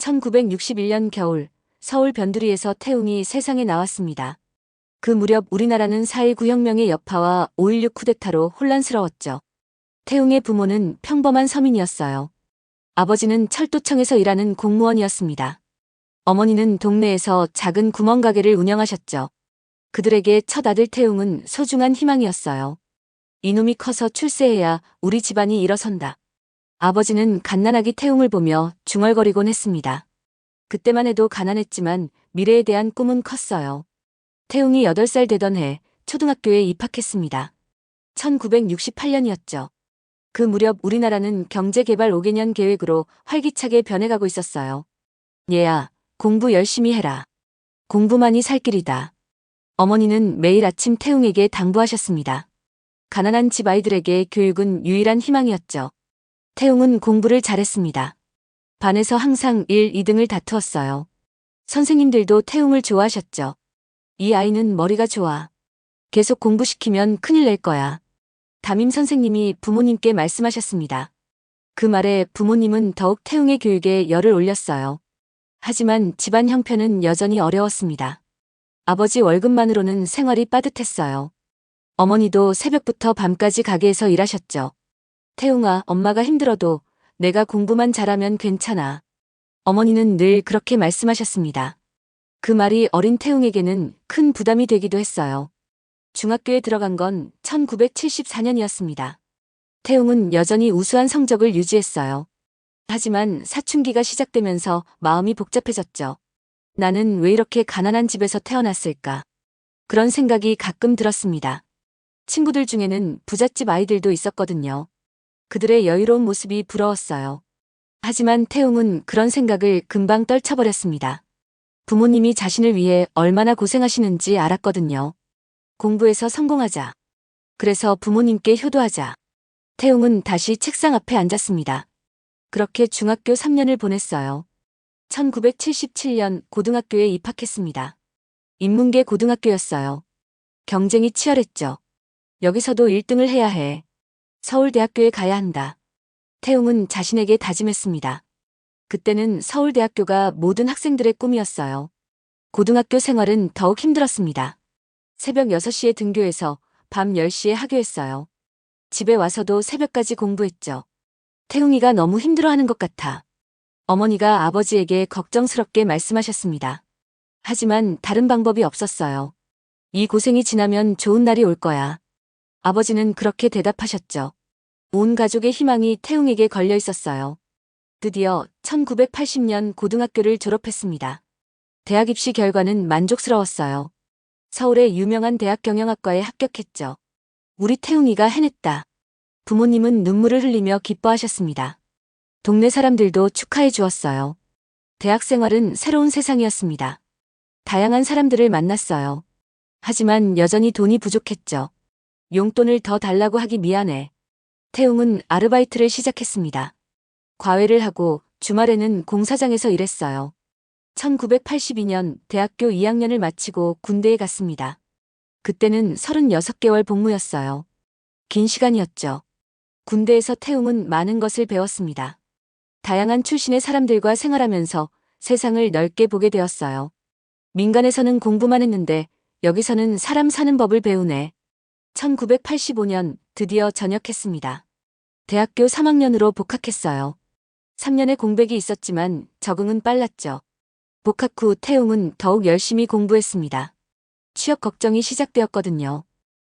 1961년 겨울 서울 변두리에서 태웅이 세상에 나왔습니다. 그 무렵 우리나라는 4.19 혁명의 여파와 5.16 쿠데타로 혼란스러웠죠. 태웅의 부모는 평범한 서민이었어요. 아버지는 철도청에서 일하는 공무원이었습니다. 어머니는 동네에서 작은 구멍가게를 운영하셨죠. 그들에게 첫 아들 태웅은 소중한 희망이었어요. 이놈이 커서 출세해야 우리 집안이 일어선다. 아버지는 갓난아기 태웅을 보며 중얼거리곤 했습니다. 그때만 해도 가난했지만 미래에 대한 꿈은 컸어요. 태웅이 8살 되던 해 초등학교에 입학했습니다. 1968년이었죠. 그 무렵 우리나라는 경제개발 5개년 계획으로 활기차게 변해가고 있었어요. 얘야, 공부 열심히 해라. 공부만이 살 길이다. 어머니는 매일 아침 태웅에게 당부하셨습니다. 가난한 집 아이들에게 교육은 유일한 희망이었죠. 태웅은 공부를 잘했습니다. 반에서 항상 1, 2등을 다투었어요. 선생님들도 태웅을 좋아하셨죠. 이 아이는 머리가 좋아. 계속 공부시키면 큰일 낼 거야. 담임 선생님이 부모님께 말씀하셨습니다. 그 말에 부모님은 더욱 태웅의 교육에 열을 올렸어요. 하지만 집안 형편은 여전히 어려웠습니다. 아버지 월급만으로는 생활이 빠듯했어요. 어머니도 새벽부터 밤까지 가게에서 일하셨죠. 태웅아, 엄마가 힘들어도 내가 공부만 잘하면 괜찮아. 어머니는 늘 그렇게 말씀하셨습니다. 그 말이 어린 태웅에게는 큰 부담이 되기도 했어요. 중학교에 들어간 건 1974년이었습니다. 태웅은 여전히 우수한 성적을 유지했어요. 하지만 사춘기가 시작되면서 마음이 복잡해졌죠. 나는 왜 이렇게 가난한 집에서 태어났을까? 그런 생각이 가끔 들었습니다. 친구들 중에는 부잣집 아이들도 있었거든요. 그들의 여유로운 모습이 부러웠어요. 하지만 태웅은 그런 생각을 금방 떨쳐버렸습니다. 부모님이 자신을 위해 얼마나 고생하시는지 알았거든요. 공부해서 성공하자. 그래서 부모님께 효도하자. 태웅은 다시 책상 앞에 앉았습니다. 그렇게 중학교 3년을 보냈어요. 1977년 고등학교에 입학했습니다. 인문계 고등학교였어요. 경쟁이 치열했죠. 여기서도 1등을 해야 해. 서울대학교에 가야 한다. 태웅은 자신에게 다짐했습니다. 그때는 서울대학교가 모든 학생들의 꿈이었어요. 고등학교 생활은 더욱 힘들었습니다. 새벽 6시에 등교해서 밤 10시에 하교했어요. 집에 와서도 새벽까지 공부했죠. 태웅이가 너무 힘들어하는 것 같아. 어머니가 아버지에게 걱정스럽게 말씀하셨습니다. 하지만 다른 방법이 없었어요. 이 고생이 지나면 좋은 날이 올 거야. 아버지는 그렇게 대답하셨죠. 온 가족의 희망이 태웅에게 걸려 있었어요. 드디어 1980년 고등학교를 졸업했습니다. 대학 입시 결과는 만족스러웠어요. 서울의 유명한 대학 경영학과에 합격했죠. 우리 태웅이가 해냈다. 부모님은 눈물을 흘리며 기뻐하셨습니다. 동네 사람들도 축하해 주었어요. 대학 생활은 새로운 세상이었습니다. 다양한 사람들을 만났어요. 하지만 여전히 돈이 부족했죠. 용돈을 더 달라고 하기 미안해. 태웅은 아르바이트를 시작했습니다. 과외를 하고 주말에는 공사장에서 일했어요. 1982년 대학교 2학년을 마치고 군대에 갔습니다. 그때는 36개월 복무였어요. 긴 시간이었죠. 군대에서 태웅은 많은 것을 배웠습니다. 다양한 출신의 사람들과 생활하면서 세상을 넓게 보게 되었어요. 민간에서는 공부만 했는데 여기서는 사람 사는 법을 배우네. 1985년 드디어 전역했습니다. 대학교 3학년으로 복학했어요. 3년의 공백이 있었지만 적응은 빨랐죠. 복학 후 태웅은 더욱 열심히 공부했습니다. 취업 걱정이 시작되었거든요.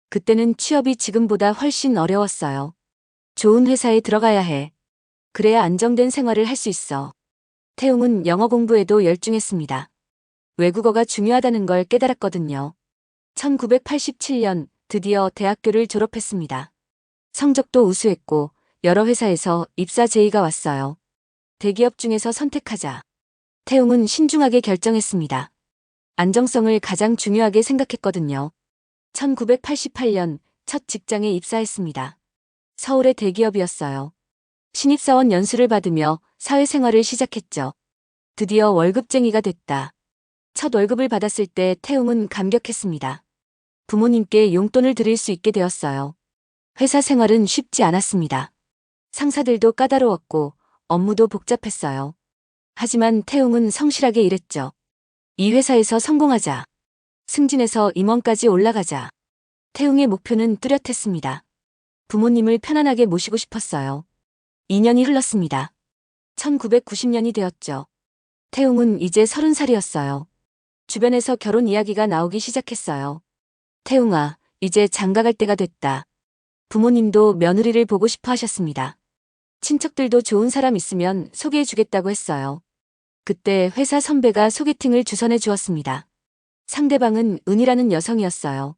그때는 취업이 지금보다 훨씬 어려웠어요. 좋은 회사에 들어가야 해. 그래야 안정된 생활을 할 수 있어. 태웅은 영어 공부에도 열중했습니다. 외국어가 중요하다는 걸 깨달았거든요. 1987년 드디어 대학교를 졸업했습니다. 성적도 우수했고 여러 회사에서 입사 제의가 왔어요. 대기업 중에서 선택하자. 태웅은 신중하게 결정했습니다. 안정성을 가장 중요하게 생각했거든요. 1988년 첫 직장에 입사했습니다. 서울의 대기업이었어요. 신입사원 연수를 받으며 사회생활을 시작했죠. 드디어 월급쟁이가 됐다. 첫 월급을 받았을 때 태웅은 감격했습니다. 부모님께 용돈을 드릴 수 있게 되었어요. 회사 생활은 쉽지 않았습니다. 상사들도 까다로웠고 업무도 복잡했어요. 하지만 태웅은 성실하게 일했죠. 이 회사에서 성공하자. 승진해서 임원까지 올라가자. 태웅의 목표는 뚜렷했습니다. 부모님을 편안하게 모시고 싶었어요. 2년이 흘렀습니다. 1990년이 되었죠. 태웅은 이제 30살이었어요. 주변에서 결혼 이야기가 나오기 시작했어요. 태웅아, 이제 장가갈 때가 됐다. 부모님도 며느리를 보고 싶어 하셨습니다. 친척들도 좋은 사람 있으면 소개해 주겠다고 했어요. 그때 회사 선배가 소개팅을 주선해 주었습니다. 상대방은 은이라는 여성이었어요.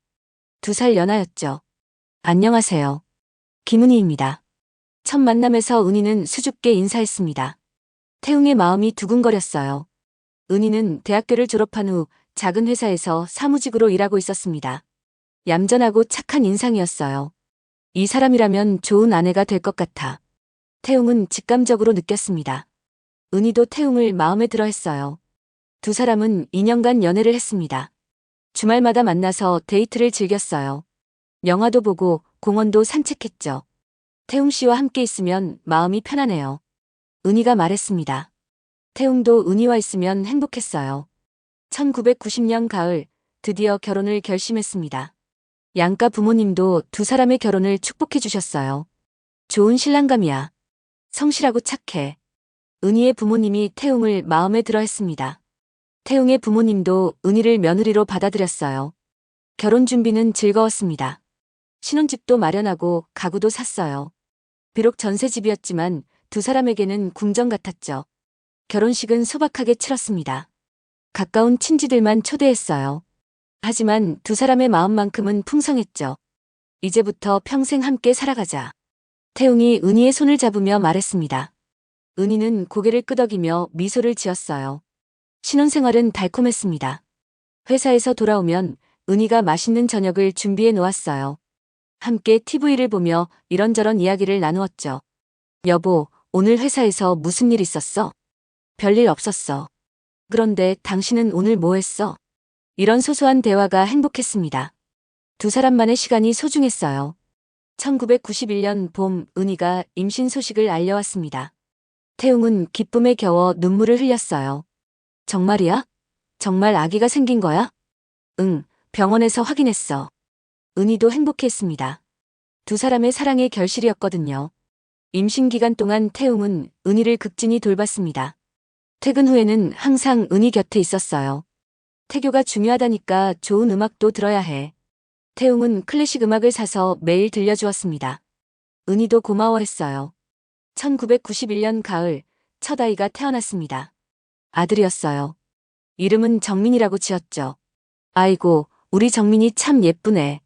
2살 연하였죠. 안녕하세요. 김은희입니다. 첫 만남에서 은희는 수줍게 인사했습니다. 태웅의 마음이 두근거렸어요. 은희는 대학교를 졸업한 후 작은 회사에서 사무직으로 일하고 있었습니다. 얌전하고 착한 인상이었어요. 이 사람이라면 좋은 아내가 될 것 같아. 태웅은 직감적으로 느꼈습니다. 은희도 태웅을 마음에 들어 했어요. 두 사람은 2년간 연애를 했습니다. 주말마다 만나서 데이트를 즐겼어요. 영화도 보고 공원도 산책했죠. 태웅 씨와 함께 있으면 마음이 편안해요. 은희가 말했습니다. 태웅도 은희와 있으면 행복했어요. 1990년 가을 드디어 결혼을 결심했습니다. 양가 부모님도 두 사람의 결혼을 축복해 주셨어요. 좋은 신랑감이야. 성실하고 착해. 은희의 부모님이 태웅을 마음에 들어 했습니다. 태웅의 부모님도 은희를 며느리로 받아들였어요. 결혼 준비는 즐거웠습니다. 신혼집도 마련하고 가구도 샀어요. 비록 전세집이었지만 두 사람에게는 궁전 같았죠. 결혼식은 소박하게 치렀습니다. 가까운 친지들만 초대했어요. 하지만 두 사람의 마음만큼은 풍성했죠. 이제부터 평생 함께 살아가자. 태웅이 은희의 손을 잡으며 말했습니다. 은희는 고개를 끄덕이며 미소를 지었어요. 신혼생활은 달콤했습니다. 회사에서 돌아오면 은희가 맛있는 저녁을 준비해 놓았어요. 함께 TV를 보며 이런저런 이야기를 나누었죠. 여보, 오늘 회사에서 무슨 일 있었어? 별일 없었어. 그런데 당신은 오늘 뭐 했어? 이런 소소한 대화가 행복했습니다. 두 사람만의 시간이 소중했어요. 1991년 봄 은희가 임신 소식을 알려왔습니다. 태웅은 기쁨에 겨워 눈물을 흘렸어요. 정말이야? 정말 아기가 생긴 거야? 응, 병원에서 확인했어. 은희도 행복했습니다. 두 사람의 사랑의 결실이었거든요. 임신 기간 동안 태웅은 은희를 극진히 돌봤습니다. 퇴근 후에는 항상 은희 곁에 있었어요. 태교가 중요하다니까 좋은 음악도 들어야 해. 태웅은 클래식 음악을 사서 매일 들려주었습니다. 은희도 고마워했어요. 1991년 가을 첫 아이가 태어났습니다. 아들이었어요. 이름은 정민이라고 지었죠. 아이고, 우리 정민이 참 예쁘네.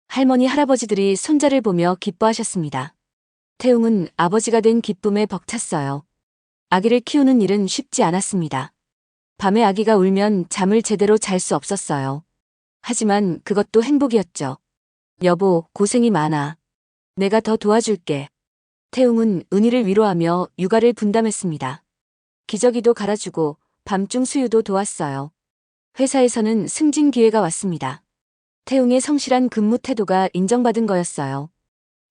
할머니 할아버지들이 손자를 보며 기뻐하셨습니다. 태웅은 아버지가 된 기쁨에 벅찼어요. 아기를 키우는 일은 쉽지 않았습니다. 밤에 아기가 울면 잠을 제대로 잘 수 없었어요. 하지만 그것도 행복이었죠. 여보, 고생이 많아. 내가 더 도와줄게. 태웅은 은희를 위로하며 육아를 분담했습니다. 기저귀도 갈아주고 밤중 수유도 도왔어요. 회사에서는 승진 기회가 왔습니다. 태웅의 성실한 근무 태도가 인정받은 거였어요.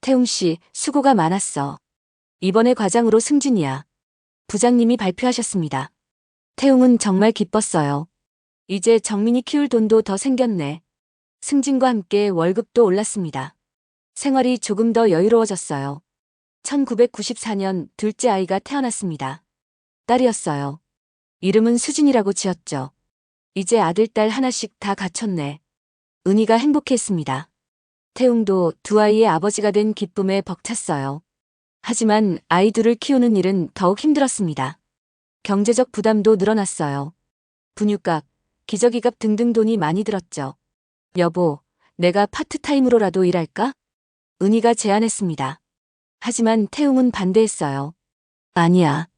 태웅 씨, 수고가 많았어. 이번에 과장으로 승진이야. 부장님이 발표하셨습니다. 태웅은 정말 기뻤어요. 이제 정민이 키울 돈도 더 생겼네. 승진과 함께 월급도 올랐습니다. 생활이 조금 더 여유로워졌어요. 1994년 둘째 아이가 태어났습니다. 딸이었어요. 이름은 수진이라고 지었죠. 이제 아들, 딸 하나씩 다 갖췄네. 은희가 행복했습니다. 태웅도 두 아이의 아버지가 된 기쁨에 벅찼어요. 하지만 아이 둘을 키우는 일은 더욱 힘들었습니다. 경제적 부담도 늘어났어요. 분유값, 기저귀값 등등 돈이 많이 들었죠. 여보, 내가 파트타임으로라도 일할까? 은희가 제안했습니다. 하지만 태웅은 반대했어요. 아니야.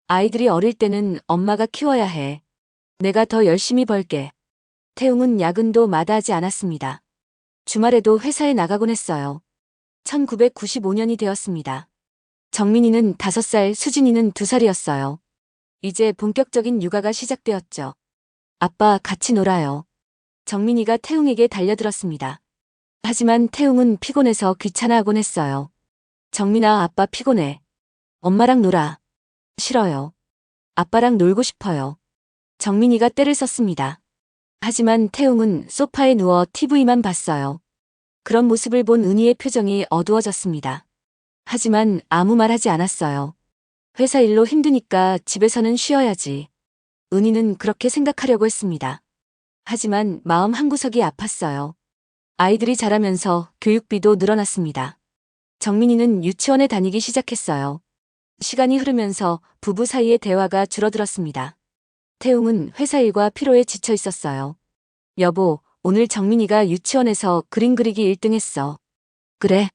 아이들이 어릴 때는 엄마가 키워야 해. 내가 더 열심히 벌게. 태웅은 야근도 마다하지 않았습니다. 주말에도 회사에 나가곤 했어요. 1995년이 되었습니다. 정민이는 5살, 수진이는 2살이었어요. 이제 본격적인 육아가 시작되었죠. 아빠, 같이 놀아요. 정민이가 태웅에게 달려들었습니다. 하지만 태웅은 피곤해서 귀찮아하곤 했어요. 정민아, 아빠 피곤해. 엄마랑 놀아. 싫어요. 아빠랑 놀고 싶어요. 정민이가 떼를 썼습니다. 하지만 태웅은 소파에 누워 TV만 봤어요. 그런 모습을 본 은희의 표정이 어두워졌습니다. 하지만 아무 말 하지 않았어요. 회사 일로 힘드니까 집에서는 쉬어야지. 은희는 그렇게 생각하려고 했습니다. 하지만 마음 한구석이 아팠어요. 아이들이 자라면서 교육비도 늘어났습니다. 정민이는 유치원에 다니기 시작했어요. 시간이 흐르면서 부부 사이의 대화가 줄어들었습니다. 태웅은 회사 일과 피로에 지쳐 있었어요. 여보, 오늘 정민이가 유치원에서 그림 그리기 1등 했어. 그래,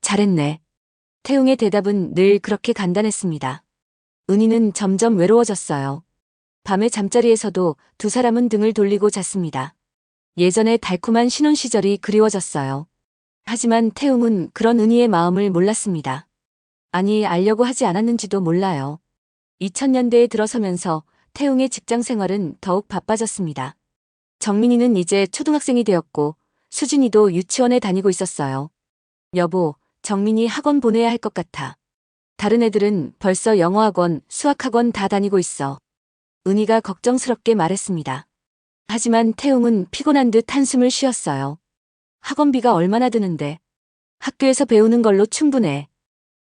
잘했네. 태웅의 대답은 늘 그렇게 간단했습니다. 은희는 점점 외로워졌어요. 밤에 잠자리에서도 두 사람은 등을 돌리고 잤습니다. 예전의 달콤한 신혼 시절이 그리워졌어요. 하지만 태웅은 그런 은희의 마음을 몰랐습니다. 아니, 알려고 하지 않았는지도 몰라요. 2000년대에 들어서면서 태웅의 직장 생활은 더욱 바빠졌습니다. 정민이는 이제 초등학생이 되었고 수진이도 유치원에 다니고 있었어요. 여보, 정민이 학원 보내야 할 것 같아. 다른 애들은 벌써 영어학원, 수학학원 다 다니고 있어. 은희가 걱정스럽게 말했습니다. 하지만 태웅은 피곤한 듯 한숨을 쉬었어요. 학원비가 얼마나 드는데. 학교에서 배우는 걸로 충분해.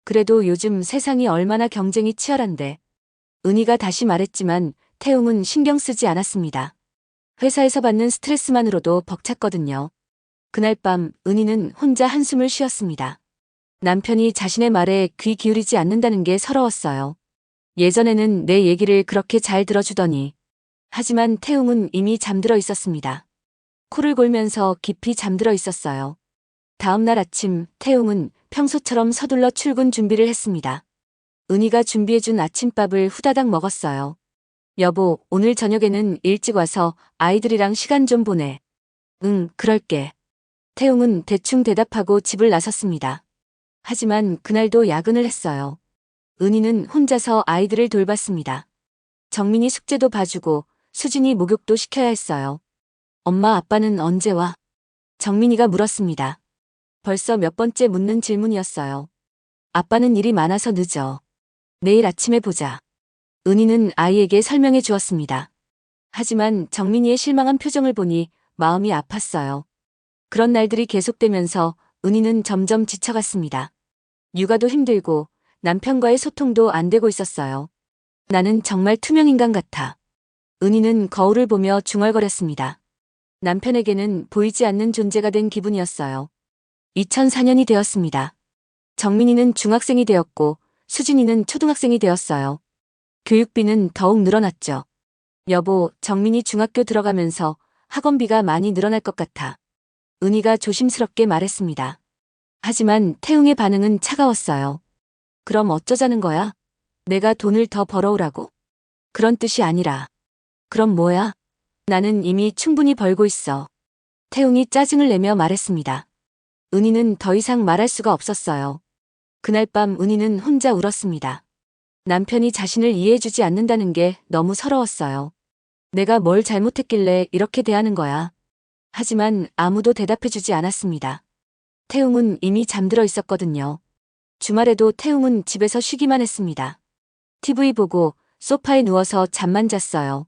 그래도 요즘 세상이 얼마나 경쟁이 치열한데. 은희가 다시 말했지만 태웅은 신경 쓰지 않았습니다. 회사에서 받는 스트레스만으로도 벅찼거든요. 그날 밤 은희는 혼자 한숨을 쉬었습니다. 남편이 자신의 말에 귀 기울이지 않는다는 게 서러웠어요. 예전에는 내 얘기를 그렇게 잘 들어주더니. 하지만 태웅은 이미 잠들어 있었습니다. 코를 골면서 깊이 잠들어 있었어요. 다음 날 아침 태웅은 평소처럼 서둘러 출근 준비를 했습니다. 은희가 준비해준 아침밥을 후다닥 먹었어요. 여보, 오늘 저녁에는 일찍 와서 아이들이랑 시간 좀 보내. 응, 그럴게. 태웅은 대충 대답하고 집을 나섰습니다. 하지만 그날도 야근을 했어요. 은희는 혼자서 아이들을 돌봤습니다. 정민이 숙제도 봐주고 수진이 목욕도 시켜야 했어요. 엄마 아빠는 언제 와? 정민이가 물었습니다. 벌써 몇 번째 묻는 질문이었어요. 아빠는 일이 많아서 늦어. 내일 아침에 보자. 은희는 아이에게 설명해 주었습니다. 하지만 정민이의 실망한 표정을 보니 마음이 아팠어요. 그런 날들이 계속되면서 은희는 점점 지쳐갔습니다. 육아도 힘들고 남편과의 소통도 안 되고 있었어요. 나는 정말 투명인간 같아. 은희는 거울을 보며 중얼거렸습니다. 남편에게는 보이지 않는 존재가 된 기분이었어요. 2004년이 되었습니다. 정민이는 중학생이 되었고 수진이는 초등학생이 되었어요. 교육비는 더욱 늘어났죠. 여보, 정민이 중학교 들어가면서 학원비가 많이 늘어날 것 같아. 은희가 조심스럽게 말했습니다. 하지만 태웅의 반응은 차가웠어요. 그럼 어쩌자는 거야? 내가 돈을 더 벌어오라고? 그런 뜻이 아니라. 그럼 뭐야? 나는 이미 충분히 벌고 있어. 태웅이 짜증을 내며 말했습니다. 은희는 더 이상 말할 수가 없었어요. 그날 밤 은희는 혼자 울었습니다. 남편이 자신을 이해해주지 않는다는 게 너무 서러웠어요. 내가 뭘 잘못했길래 이렇게 대하는 거야. 하지만 아무도 대답해주지 않았습니다. 태웅은 이미 잠들어 있었거든요. 주말에도 태웅은 집에서 쉬기만 했습니다. TV 보고 소파에 누워서 잠만 잤어요.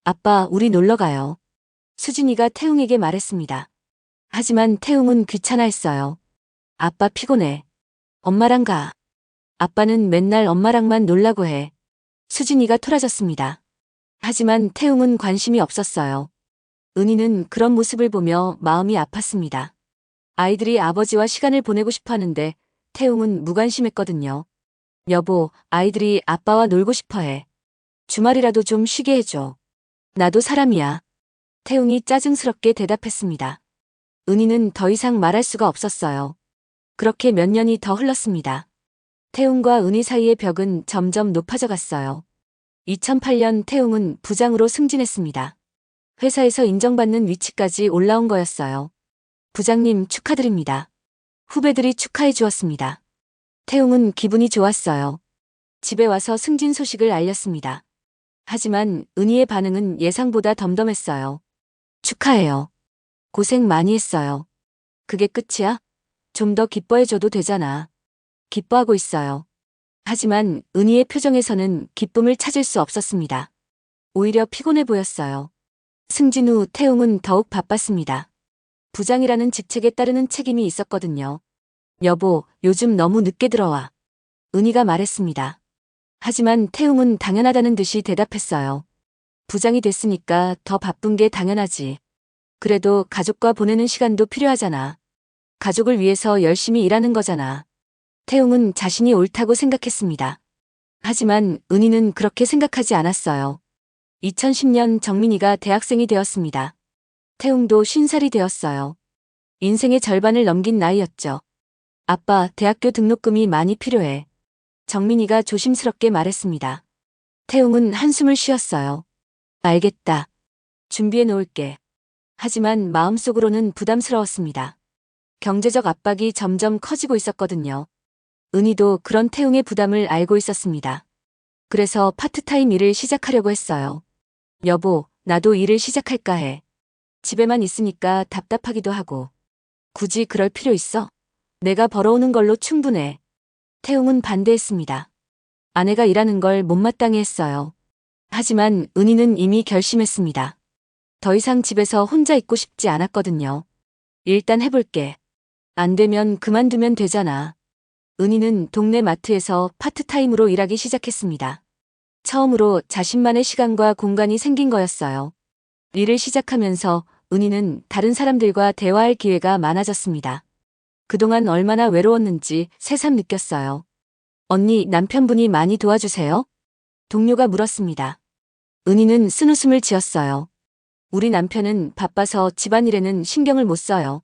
아빠, 우리 놀러 가요. 수진이가 태웅에게 말했습니다. 하지만 태웅은 귀찮아했어요. 아빠 피곤해. 엄마랑 가. 아빠는 맨날 엄마랑만 놀라고 해. 수진이가 토라졌습니다. 하지만 태웅은 관심이 없었어요. 은희는 그런 모습을 보며 마음이 아팠습니다. 아이들이 아버지와 시간을 보내고 싶어 하는데 태웅은 무관심했거든요. 여보, 아이들이 아빠와 놀고 싶어 해. 주말이라도 좀 쉬게 해줘. 나도 사람이야. 태웅이 짜증스럽게 대답했습니다. 은희는 더 이상 말할 수가 없었어요. 그렇게 몇 년이 더 흘렀습니다. 태웅과 은희 사이의 벽은 점점 높아져 갔어요. 2008년 태웅은 부장으로 승진했습니다. 회사에서 인정받는 위치까지 올라온 거였어요. 부장님 축하드립니다. 후배들이 축하해 주었습니다. 태웅은 기분이 좋았어요. 집에 와서 승진 소식을 알렸습니다. 하지만 은희의 반응은 예상보다 덤덤했어요. 축하해요. 고생 많이 했어요. 그게 끝이야? 좀 더 기뻐해줘도 되잖아. 기뻐하고 있어요. 하지만 은희의 표정에서는 기쁨을 찾을 수 없었습니다. 오히려 피곤해 보였어요. 승진 후 태웅은 더욱 바빴습니다. 부장이라는 직책에 따르는 책임이 있었거든요. 여보, 요즘 너무 늦게 들어와. 은희가 말했습니다. 하지만 태웅은 당연하다는 듯이 대답했어요. 부장이 됐으니까 더 바쁜 게 당연하지. 그래도 가족과 보내는 시간도 필요하잖아. 가족을 위해서 열심히 일하는 거잖아. 태웅은 자신이 옳다고 생각했습니다. 하지만 은희는 그렇게 생각하지 않았어요. 2010년 정민이가 대학생이 되었습니다. 태웅도 50살이 되었어요. 인생의 절반을 넘긴 나이였죠. 아빠, 대학교 등록금이 많이 필요해. 정민이가 조심스럽게 말했습니다. 태웅은 한숨을 쉬었어요. 알겠다. 준비해 놓을게. 하지만 마음속으로는 부담스러웠습니다. 경제적 압박이 점점 커지고 있었거든요. 은희도 그런 태웅의 부담을 알고 있었습니다. 그래서 파트타임 일을 시작하려고 했어요. 여보, 나도 일을 시작할까 해. 집에만 있으니까 답답하기도 하고. 굳이 그럴 필요 있어? 내가 벌어오는 걸로 충분해. 태웅은 반대했습니다. 아내가 일하는 걸 못마땅해 했어요. 하지만 은희는 이미 결심했습니다. 더 이상 집에서 혼자 있고 싶지 않았거든요. 일단 해볼게. 안 되면 그만두면 되잖아. 은희는 동네 마트에서 파트타임으로 일하기 시작했습니다. 처음으로 자신만의 시간과 공간이 생긴 거였어요. 일을 시작하면서 은희는 다른 사람들과 대화할 기회가 많아졌습니다. 그동안 얼마나 외로웠는지 새삼 느꼈어요. 언니, 남편분이 많이 도와주세요? 동료가 물었습니다. 은희는 쓴웃음을 지었어요. 우리 남편은 바빠서 집안일에는 신경을 못 써요.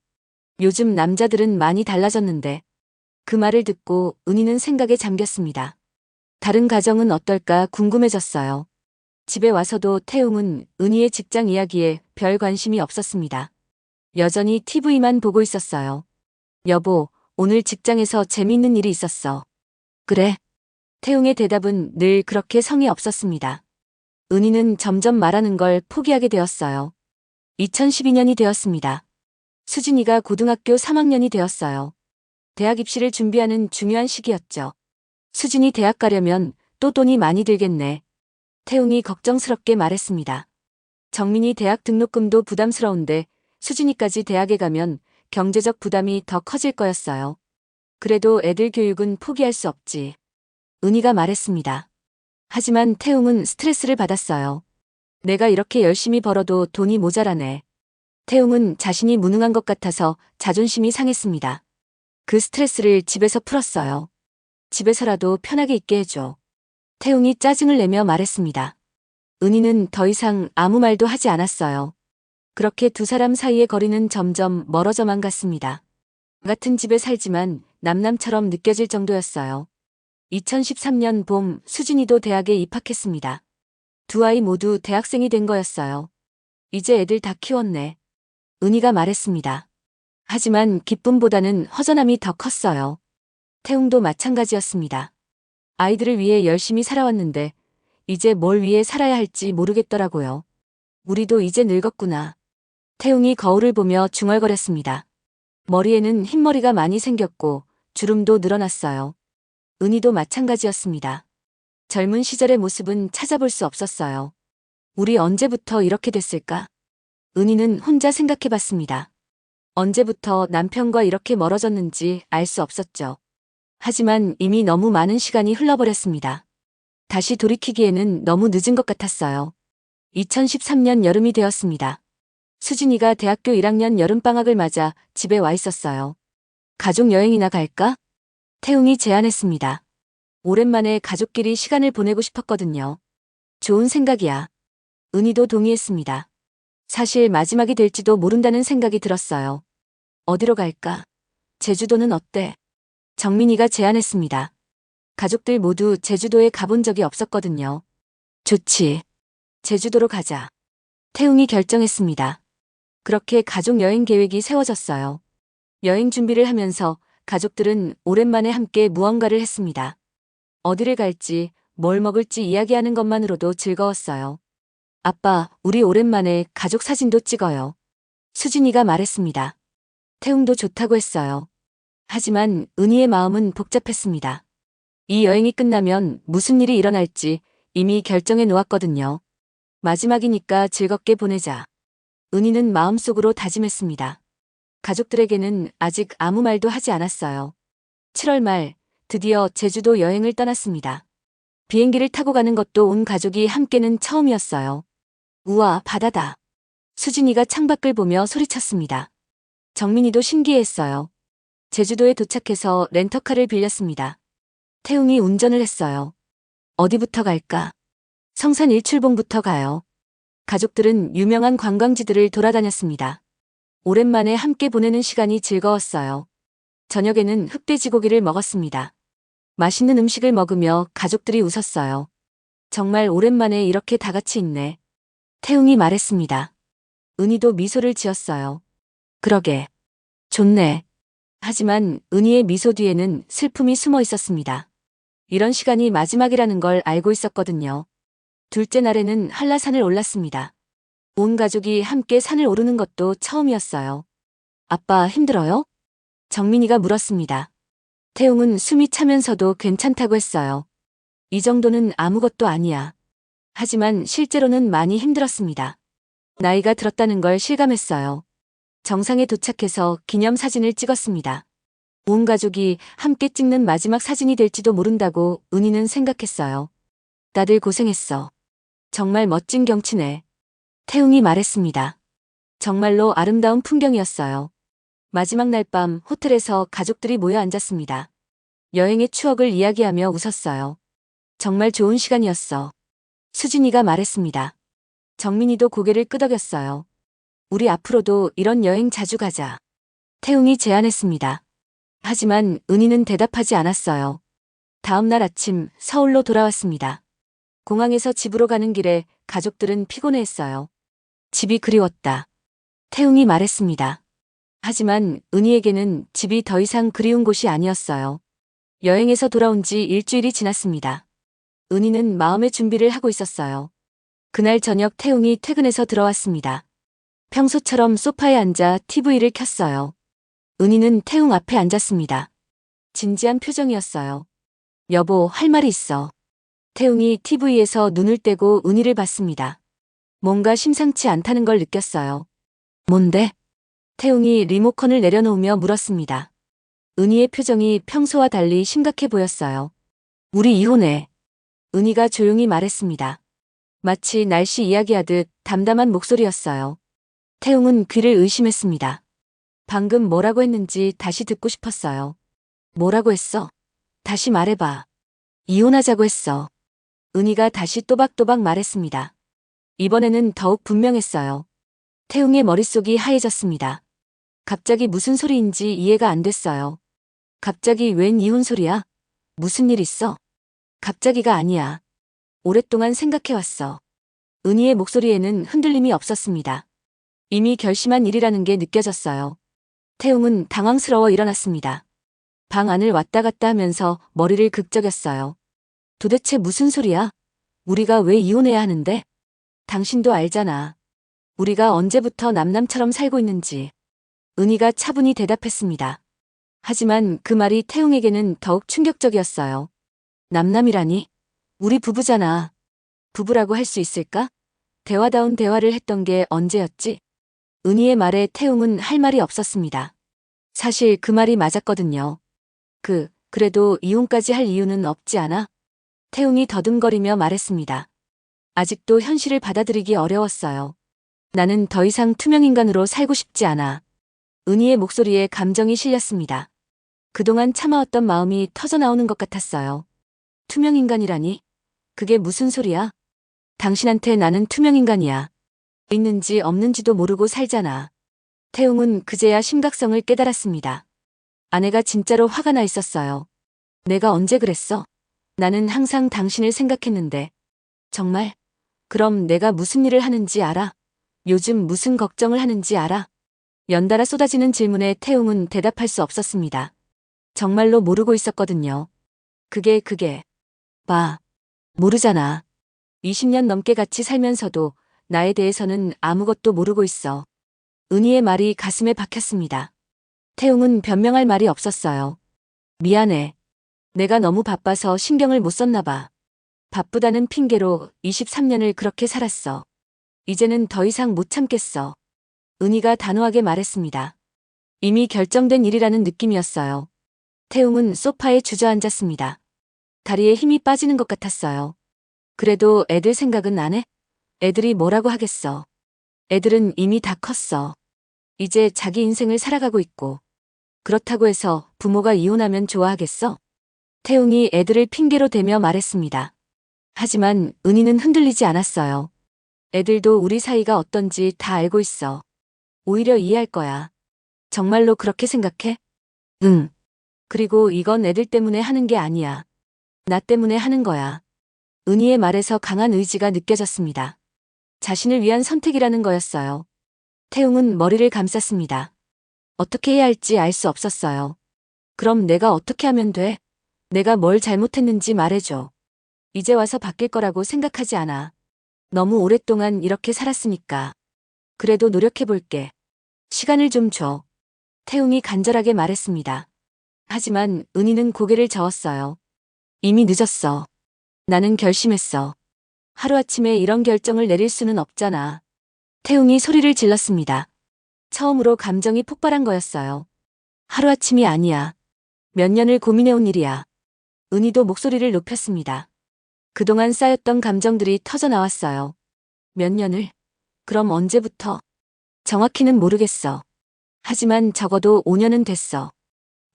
요즘 남자들은 많이 달라졌는데. 그 말을 듣고 은희는 생각에 잠겼습니다. 다른 가정은 어떨까 궁금해졌어요. 집에 와서도 태웅은 은희의 직장 이야기에 별 관심이 없었습니다. 여전히 TV만 보고 있었어요. 여보, 오늘 직장에서 재미있는 일이 있었어. 그래? 태웅의 대답은 늘 그렇게 성의 없었습니다. 은희는 점점 말하는 걸 포기하게 되었어요. 2012년이 되었습니다. 수진이가 고등학교 3학년이 되었어요. 대학 입시를 준비하는 중요한 시기였죠. 수진이 대학 가려면 또 돈이 많이 들겠네. 태웅이 걱정스럽게 말했습니다. 정민이 대학 등록금도 부담스러운데 수진이까지 대학에 가면 경제적 부담이 더 커질 거였어요. 그래도 애들 교육은 포기할 수 없지. 은희가 말했습니다. 하지만 태웅은 스트레스를 받았어요. 내가 이렇게 열심히 벌어도 돈이 모자라네. 태웅은 자신이 무능한 것 같아서 자존심이 상했습니다. 그 스트레스를 집에서 풀었어요. 집에서라도 편하게 있게 해줘. 태웅이 짜증을 내며 말했습니다. 은희는 더 이상 아무 말도 하지 않았어요. 그렇게 두 사람 사이의 거리는 점점 멀어져만 갔습니다. 같은 집에 살지만 남남처럼 느껴질 정도였어요. 2013년 봄 수진이도 대학에 입학했습니다. 두 아이 모두 대학생이 된 거였어요. 이제 애들 다 키웠네. 은희가 말했습니다. 하지만 기쁨보다는 허전함이 더 컸어요. 태웅도 마찬가지였습니다. 아이들을 위해 열심히 살아왔는데 이제 뭘 위해 살아야 할지 모르겠더라고요. 우리도 이제 늙었구나. 태웅이 거울을 보며 중얼거렸습니다. 머리에는 흰머리가 많이 생겼고 주름도 늘어났어요. 은희도 마찬가지였습니다. 젊은 시절의 모습은 찾아볼 수 없었어요. 우리 언제부터 이렇게 됐을까? 은희는 혼자 생각해봤습니다. 언제부터 남편과 이렇게 멀어졌는지 알 수 없었죠. 하지만 이미 너무 많은 시간이 흘러버렸습니다. 다시 돌이키기에는 너무 늦은 것 같았어요. 2013년 여름이 되었습니다. 수진이가 대학교 1학년 여름방학을 맞아 집에 와 있었어요. 가족 여행이나 갈까? 태웅이 제안했습니다. 오랜만에 가족끼리 시간을 보내고 싶었거든요. 좋은 생각이야. 은희도 동의했습니다. 사실 마지막이 될지도 모른다는 생각이 들었어요. 어디로 갈까? 제주도는 어때? 정민이가 제안했습니다. 가족들 모두 제주도에 가본 적이 없었거든요. 좋지. 제주도로 가자. 태웅이 결정했습니다. 그렇게 가족 여행 계획이 세워졌어요. 여행 준비를 하면서 가족들은 오랜만에 함께 무언가를 했습니다. 어디를 갈지, 뭘 먹을지 이야기하는 것만으로도 즐거웠어요. 아빠, 우리 오랜만에 가족 사진도 찍어요. 수진이가 말했습니다. 태웅도 좋다고 했어요. 하지만 은희의 마음은 복잡했습니다. 이 여행이 끝나면 무슨 일이 일어날지 이미 결정해 놓았거든요. 마지막이니까 즐겁게 보내자. 은희는 마음속으로 다짐했습니다. 가족들에게는 아직 아무 말도 하지 않았어요. 7월 말, 드디어 제주도 여행을 떠났습니다. 비행기를 타고 가는 것도 온 가족이 함께는 처음이었어요. 우와, 바다다. 수진이가 창밖을 보며 소리쳤습니다. 정민이도 신기해했어요. 제주도에 도착해서 렌터카를 빌렸습니다. 태웅이 운전을 했어요. 어디부터 갈까? 성산 일출봉부터 가요. 가족들은 유명한 관광지들을 돌아다녔습니다. 오랜만에 함께 보내는 시간이 즐거웠어요. 저녁에는 흑돼지고기를 먹었습니다. 맛있는 음식을 먹으며 가족들이 웃었어요. 정말 오랜만에 이렇게 다 같이 있네. 태웅이 말했습니다. 은희도 미소를 지었어요. 그러게. 좋네. 하지만 은희의 미소 뒤에는 슬픔이 숨어 있었습니다. 이런 시간이 마지막이라는 걸 알고 있었거든요. 둘째 날에는 한라산을 올랐습니다. 온 가족이 함께 산을 오르는 것도 처음이었어요. 아빠 힘들어요? 정민이가 물었습니다. 태웅은 숨이 차면서도 괜찮다고 했어요. 이 정도는 아무것도 아니야. 하지만 실제로는 많이 힘들었습니다. 나이가 들었다는 걸 실감했어요. 정상에 도착해서 기념사진을 찍었습니다. 온 가족이 함께 찍는 마지막 사진이 될지도 모른다고 은희는 생각했어요. 다들 고생했어. 정말 멋진 경치네. 태웅이 말했습니다. 정말로 아름다운 풍경이었어요. 마지막 날 밤 호텔에서 가족들이 모여 앉았습니다. 여행의 추억을 이야기하며 웃었어요. 정말 좋은 시간이었어. 수진이가 말했습니다. 정민이도 고개를 끄덕였어요. 우리 앞으로도 이런 여행 자주 가자. 태웅이 제안했습니다. 하지만 은희는 대답하지 않았어요. 다음 날 아침 서울로 돌아왔습니다. 공항에서 집으로 가는 길에 가족들은 피곤해했어요. 집이 그리웠다. 태웅이 말했습니다. 하지만 은희에게는 집이 더 이상 그리운 곳이 아니었어요. 여행에서 돌아온 지 일주일이 지났습니다. 은희는 마음의 준비를 하고 있었어요. 그날 저녁 태웅이 퇴근해서 들어왔습니다. 평소처럼 소파에 앉아 TV를 켰어요. 은희는 태웅 앞에 앉았습니다. 진지한 표정이었어요. 여보, 할 말이 있어. 태웅이 TV에서 눈을 떼고 은희를 봤습니다. 뭔가 심상치 않다는 걸 느꼈어요. 뭔데? 태웅이 리모컨을 내려놓으며 물었습니다. 은희의 표정이 평소와 달리 심각해 보였어요. 우리 이혼해. 은희가 조용히 말했습니다. 마치 날씨 이야기하듯 담담한 목소리였어요. 태웅은 귀를 의심했습니다. 방금 뭐라고 했는지 다시 듣고 싶었어요. 뭐라고 했어? 다시 말해봐. 이혼하자고 했어. 은희가 다시 또박또박 말했습니다. 이번에는 더욱 분명했어요. 태웅의 머릿속이 하얘졌습니다. 갑자기 무슨 소리인지 이해가 안 됐어요. 갑자기 웬 이혼 소리야? 무슨 일 있어? 갑자기가 아니야. 오랫동안 생각해왔어. 은희의 목소리에는 흔들림이 없었습니다. 이미 결심한 일이라는 게 느껴졌어요. 태웅은 당황스러워 일어났습니다. 방 안을 왔다 갔다 하면서 머리를 극적였어요. 도대체 무슨 소리야? 우리가 왜 이혼해야 하는데? 당신도 알잖아. 우리가 언제부터 남남처럼 살고 있는지. 은희가 차분히 대답했습니다. 하지만 그 말이 태웅에게는 더욱 충격적이었어요. 남남이라니? 우리 부부잖아. 부부라고 할 수 있을까? 대화다운 대화를 했던 게 언제였지? 은희의 말에 태웅은 할 말이 없었습니다. 사실 그 말이 맞았거든요. 그래도 이혼까지 할 이유는 없지 않아? 태웅이 더듬거리며 말했습니다. 아직도 현실을 받아들이기 어려웠어요. 나는 더 이상 투명인간으로 살고 싶지 않아. 은희의 목소리에 감정이 실렸습니다. 그동안 참아왔던 마음이 터져나오는 것 같았어요. 투명인간이라니? 그게 무슨 소리야? 당신한테 나는 투명인간이야. 있는지 없는지도 모르고 살잖아. 태웅은 그제야 심각성을 깨달았습니다. 아내가 진짜로 화가 나 있었어요. 내가 언제 그랬어? 나는 항상 당신을 생각했는데. 정말? 그럼 내가 무슨 일을 하는지 알아? 요즘 무슨 걱정을 하는지 알아? 연달아 쏟아지는 질문에 태웅은 대답할 수 없었습니다. 정말로 모르고 있었거든요. 그게. 봐. 모르잖아. 20년 넘게 같이 살면서도 나에 대해서는 아무것도 모르고 있어. 은희의 말이 가슴에 박혔습니다. 태웅은 변명할 말이 없었어요. 미안해. 내가 너무 바빠서 신경을 못 썼나 봐. 바쁘다는 핑계로 23년을 그렇게 살았어. 이제는 더 이상 못 참겠어. 은희가 단호하게 말했습니다. 이미 결정된 일이라는 느낌이었어요. 태웅은 소파에 주저앉았습니다. 다리에 힘이 빠지는 것 같았어요. 그래도 애들 생각은 안 해? 애들이 뭐라고 하겠어. 애들은 이미 다 컸어. 이제 자기 인생을 살아가고 있고. 그렇다고 해서 부모가 이혼하면 좋아하겠어? 태웅이 애들을 핑계로 대며 말했습니다. 하지만 은희는 흔들리지 않았어요. 애들도 우리 사이가 어떤지 다 알고 있어. 오히려 이해할 거야. 정말로 그렇게 생각해? 응. 그리고 이건 애들 때문에 하는 게 아니야. 나 때문에 하는 거야. 은희의 말에서 강한 의지가 느껴졌습니다. 자신을 위한 선택이라는 거였어요. 태웅은 머리를 감쌌습니다. 어떻게 해야 할지 알 수 없었어요. 그럼 내가 어떻게 하면 돼? 내가 뭘 잘못했는지 말해줘. 이제 와서 바뀔 거라고 생각하지 않아. 너무 오랫동안 이렇게 살았으니까. 그래도 노력해볼게. 시간을 좀 줘. 태웅이 간절하게 말했습니다. 하지만 은희는 고개를 저었어요. 이미 늦었어. 나는 결심했어. 하루아침에 이런 결정을 내릴 수는 없잖아. 태웅이 소리를 질렀습니다. 처음으로 감정이 폭발한 거였어요. 하루아침이 아니야. 몇 년을 고민해온 일이야. 은희도 목소리를 높였습니다. 그동안 쌓였던 감정들이 터져나왔어요. 몇 년을? 그럼 언제부터? 정확히는 모르겠어. 하지만 적어도 5년은 됐어.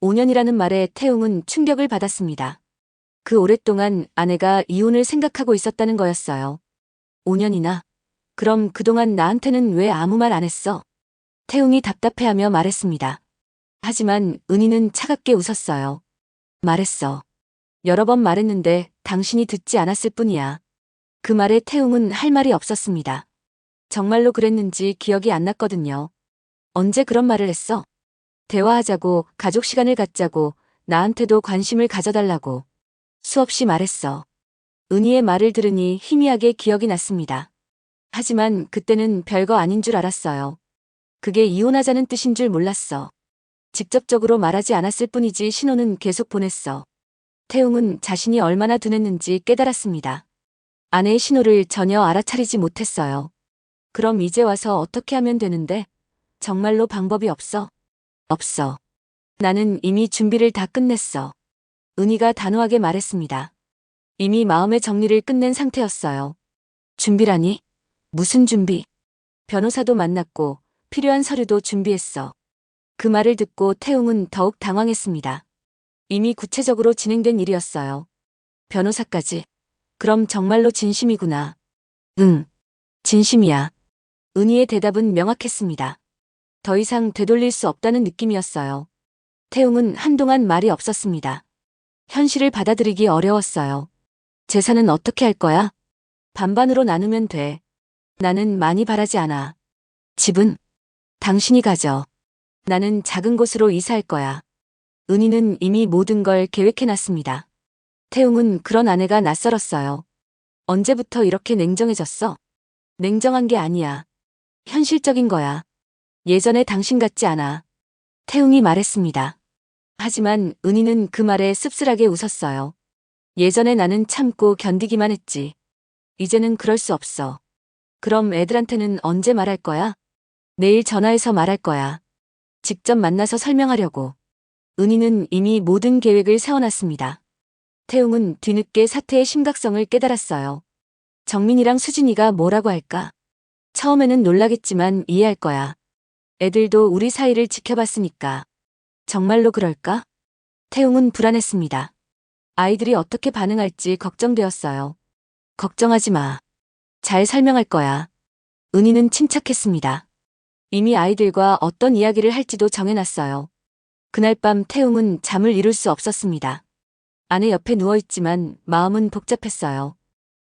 5년이라는 말에 태웅은 충격을 받았습니다. 그 오랫동안 아내가 이혼을 생각하고 있었다는 거였어요. 5년이나? 그럼 그동안 나한테는 왜 아무 말 안 했어? 태웅이 답답해하며 말했습니다. 하지만 은희는 차갑게 웃었어요. 말했어. 여러 번 말했는데 당신이 듣지 않았을 뿐이야. 그 말에 태웅은 할 말이 없었습니다. 정말로 그랬는지 기억이 안 났거든요. 언제 그런 말을 했어? 대화하자고, 가족 시간을 갖자고, 나한테도 관심을 가져달라고. 수없이 말했어. 은희의 말을 들으니 희미하게 기억이 났습니다. 하지만 그때는 별거 아닌 줄 알았어요. 그게 이혼하자는 뜻인 줄 몰랐어. 직접적으로 말하지 않았을 뿐이지 신호는 계속 보냈어. 태웅은 자신이 얼마나 둔했는지 깨달았습니다. 아내의 신호를 전혀 알아차리지 못했어요. 그럼 이제 와서 어떻게 하면 되는데? 정말로 방법이 없어? 없어. 나는 이미 준비를 다 끝냈어. 은희가 단호하게 말했습니다. 이미 마음의 정리를 끝낸 상태였어요. 준비라니? 무슨 준비? 변호사도 만났고 필요한 서류도 준비했어. 그 말을 듣고 태웅은 더욱 당황했습니다. 이미 구체적으로 진행된 일이었어요. 변호사까지. 그럼 정말로 진심이구나. 응. 진심이야. 은희의 대답은 명확했습니다. 더 이상 되돌릴 수 없다는 느낌이었어요. 태웅은 한동안 말이 없었습니다. 현실을 받아들이기 어려웠어요. 재산은 어떻게 할 거야? 반반으로 나누면 돼. 나는 많이 바라지 않아. 집은? 당신이 가져. 나는 작은 곳으로 이사할 거야. 은희는 이미 모든 걸 계획해놨습니다. 태웅은 그런 아내가 낯설었어요. 언제부터 이렇게 냉정해졌어? 냉정한 게 아니야. 현실적인 거야. 예전에 당신 같지 않아. 태웅이 말했습니다. 하지만 은희는 그 말에 씁쓸하게 웃었어요. 예전에 나는 참고 견디기만 했지. 이제는 그럴 수 없어. 그럼 애들한테는 언제 말할 거야? 내일 전화해서 말할 거야. 직접 만나서 설명하려고. 은희는 이미 모든 계획을 세워놨습니다. 태웅은 뒤늦게 사태의 심각성을 깨달았어요. 정민이랑 수진이가 뭐라고 할까? 처음에는 놀라겠지만 이해할 거야. 애들도 우리 사이를 지켜봤으니까. 정말로 그럴까? 태웅은 불안했습니다. 아이들이 어떻게 반응할지 걱정되었어요. 걱정하지 마. 잘 설명할 거야. 은희는 침착했습니다. 이미 아이들과 어떤 이야기를 할지도 정해놨어요. 그날 밤 태웅은 잠을 이룰 수 없었습니다. 아내 옆에 누워있지만 마음은 복잡했어요.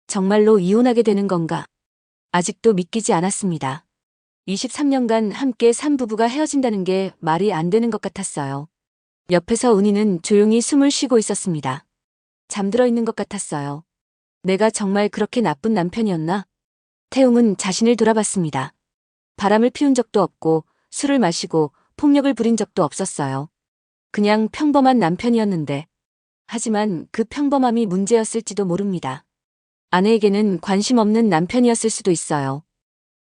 정말로 이혼하게 되는 건가? 아직도 믿기지 않았습니다. 23년간 함께 산 부부가 헤어진다는 게 말이 안 되는 것 같았어요. 옆에서 은희는 조용히 숨을 쉬고 있었습니다. 잠들어 있는 것 같았어요. 내가 정말 그렇게 나쁜 남편이었나? 태웅은 자신을 돌아봤습니다. 바람을 피운 적도 없고 술을 마시고 폭력을 부린 적도 없었어요. 그냥 평범한 남편이었는데 하지만 그 평범함이 문제였을지도 모릅니다. 아내에게는 관심 없는 남편이었을 수도 있어요.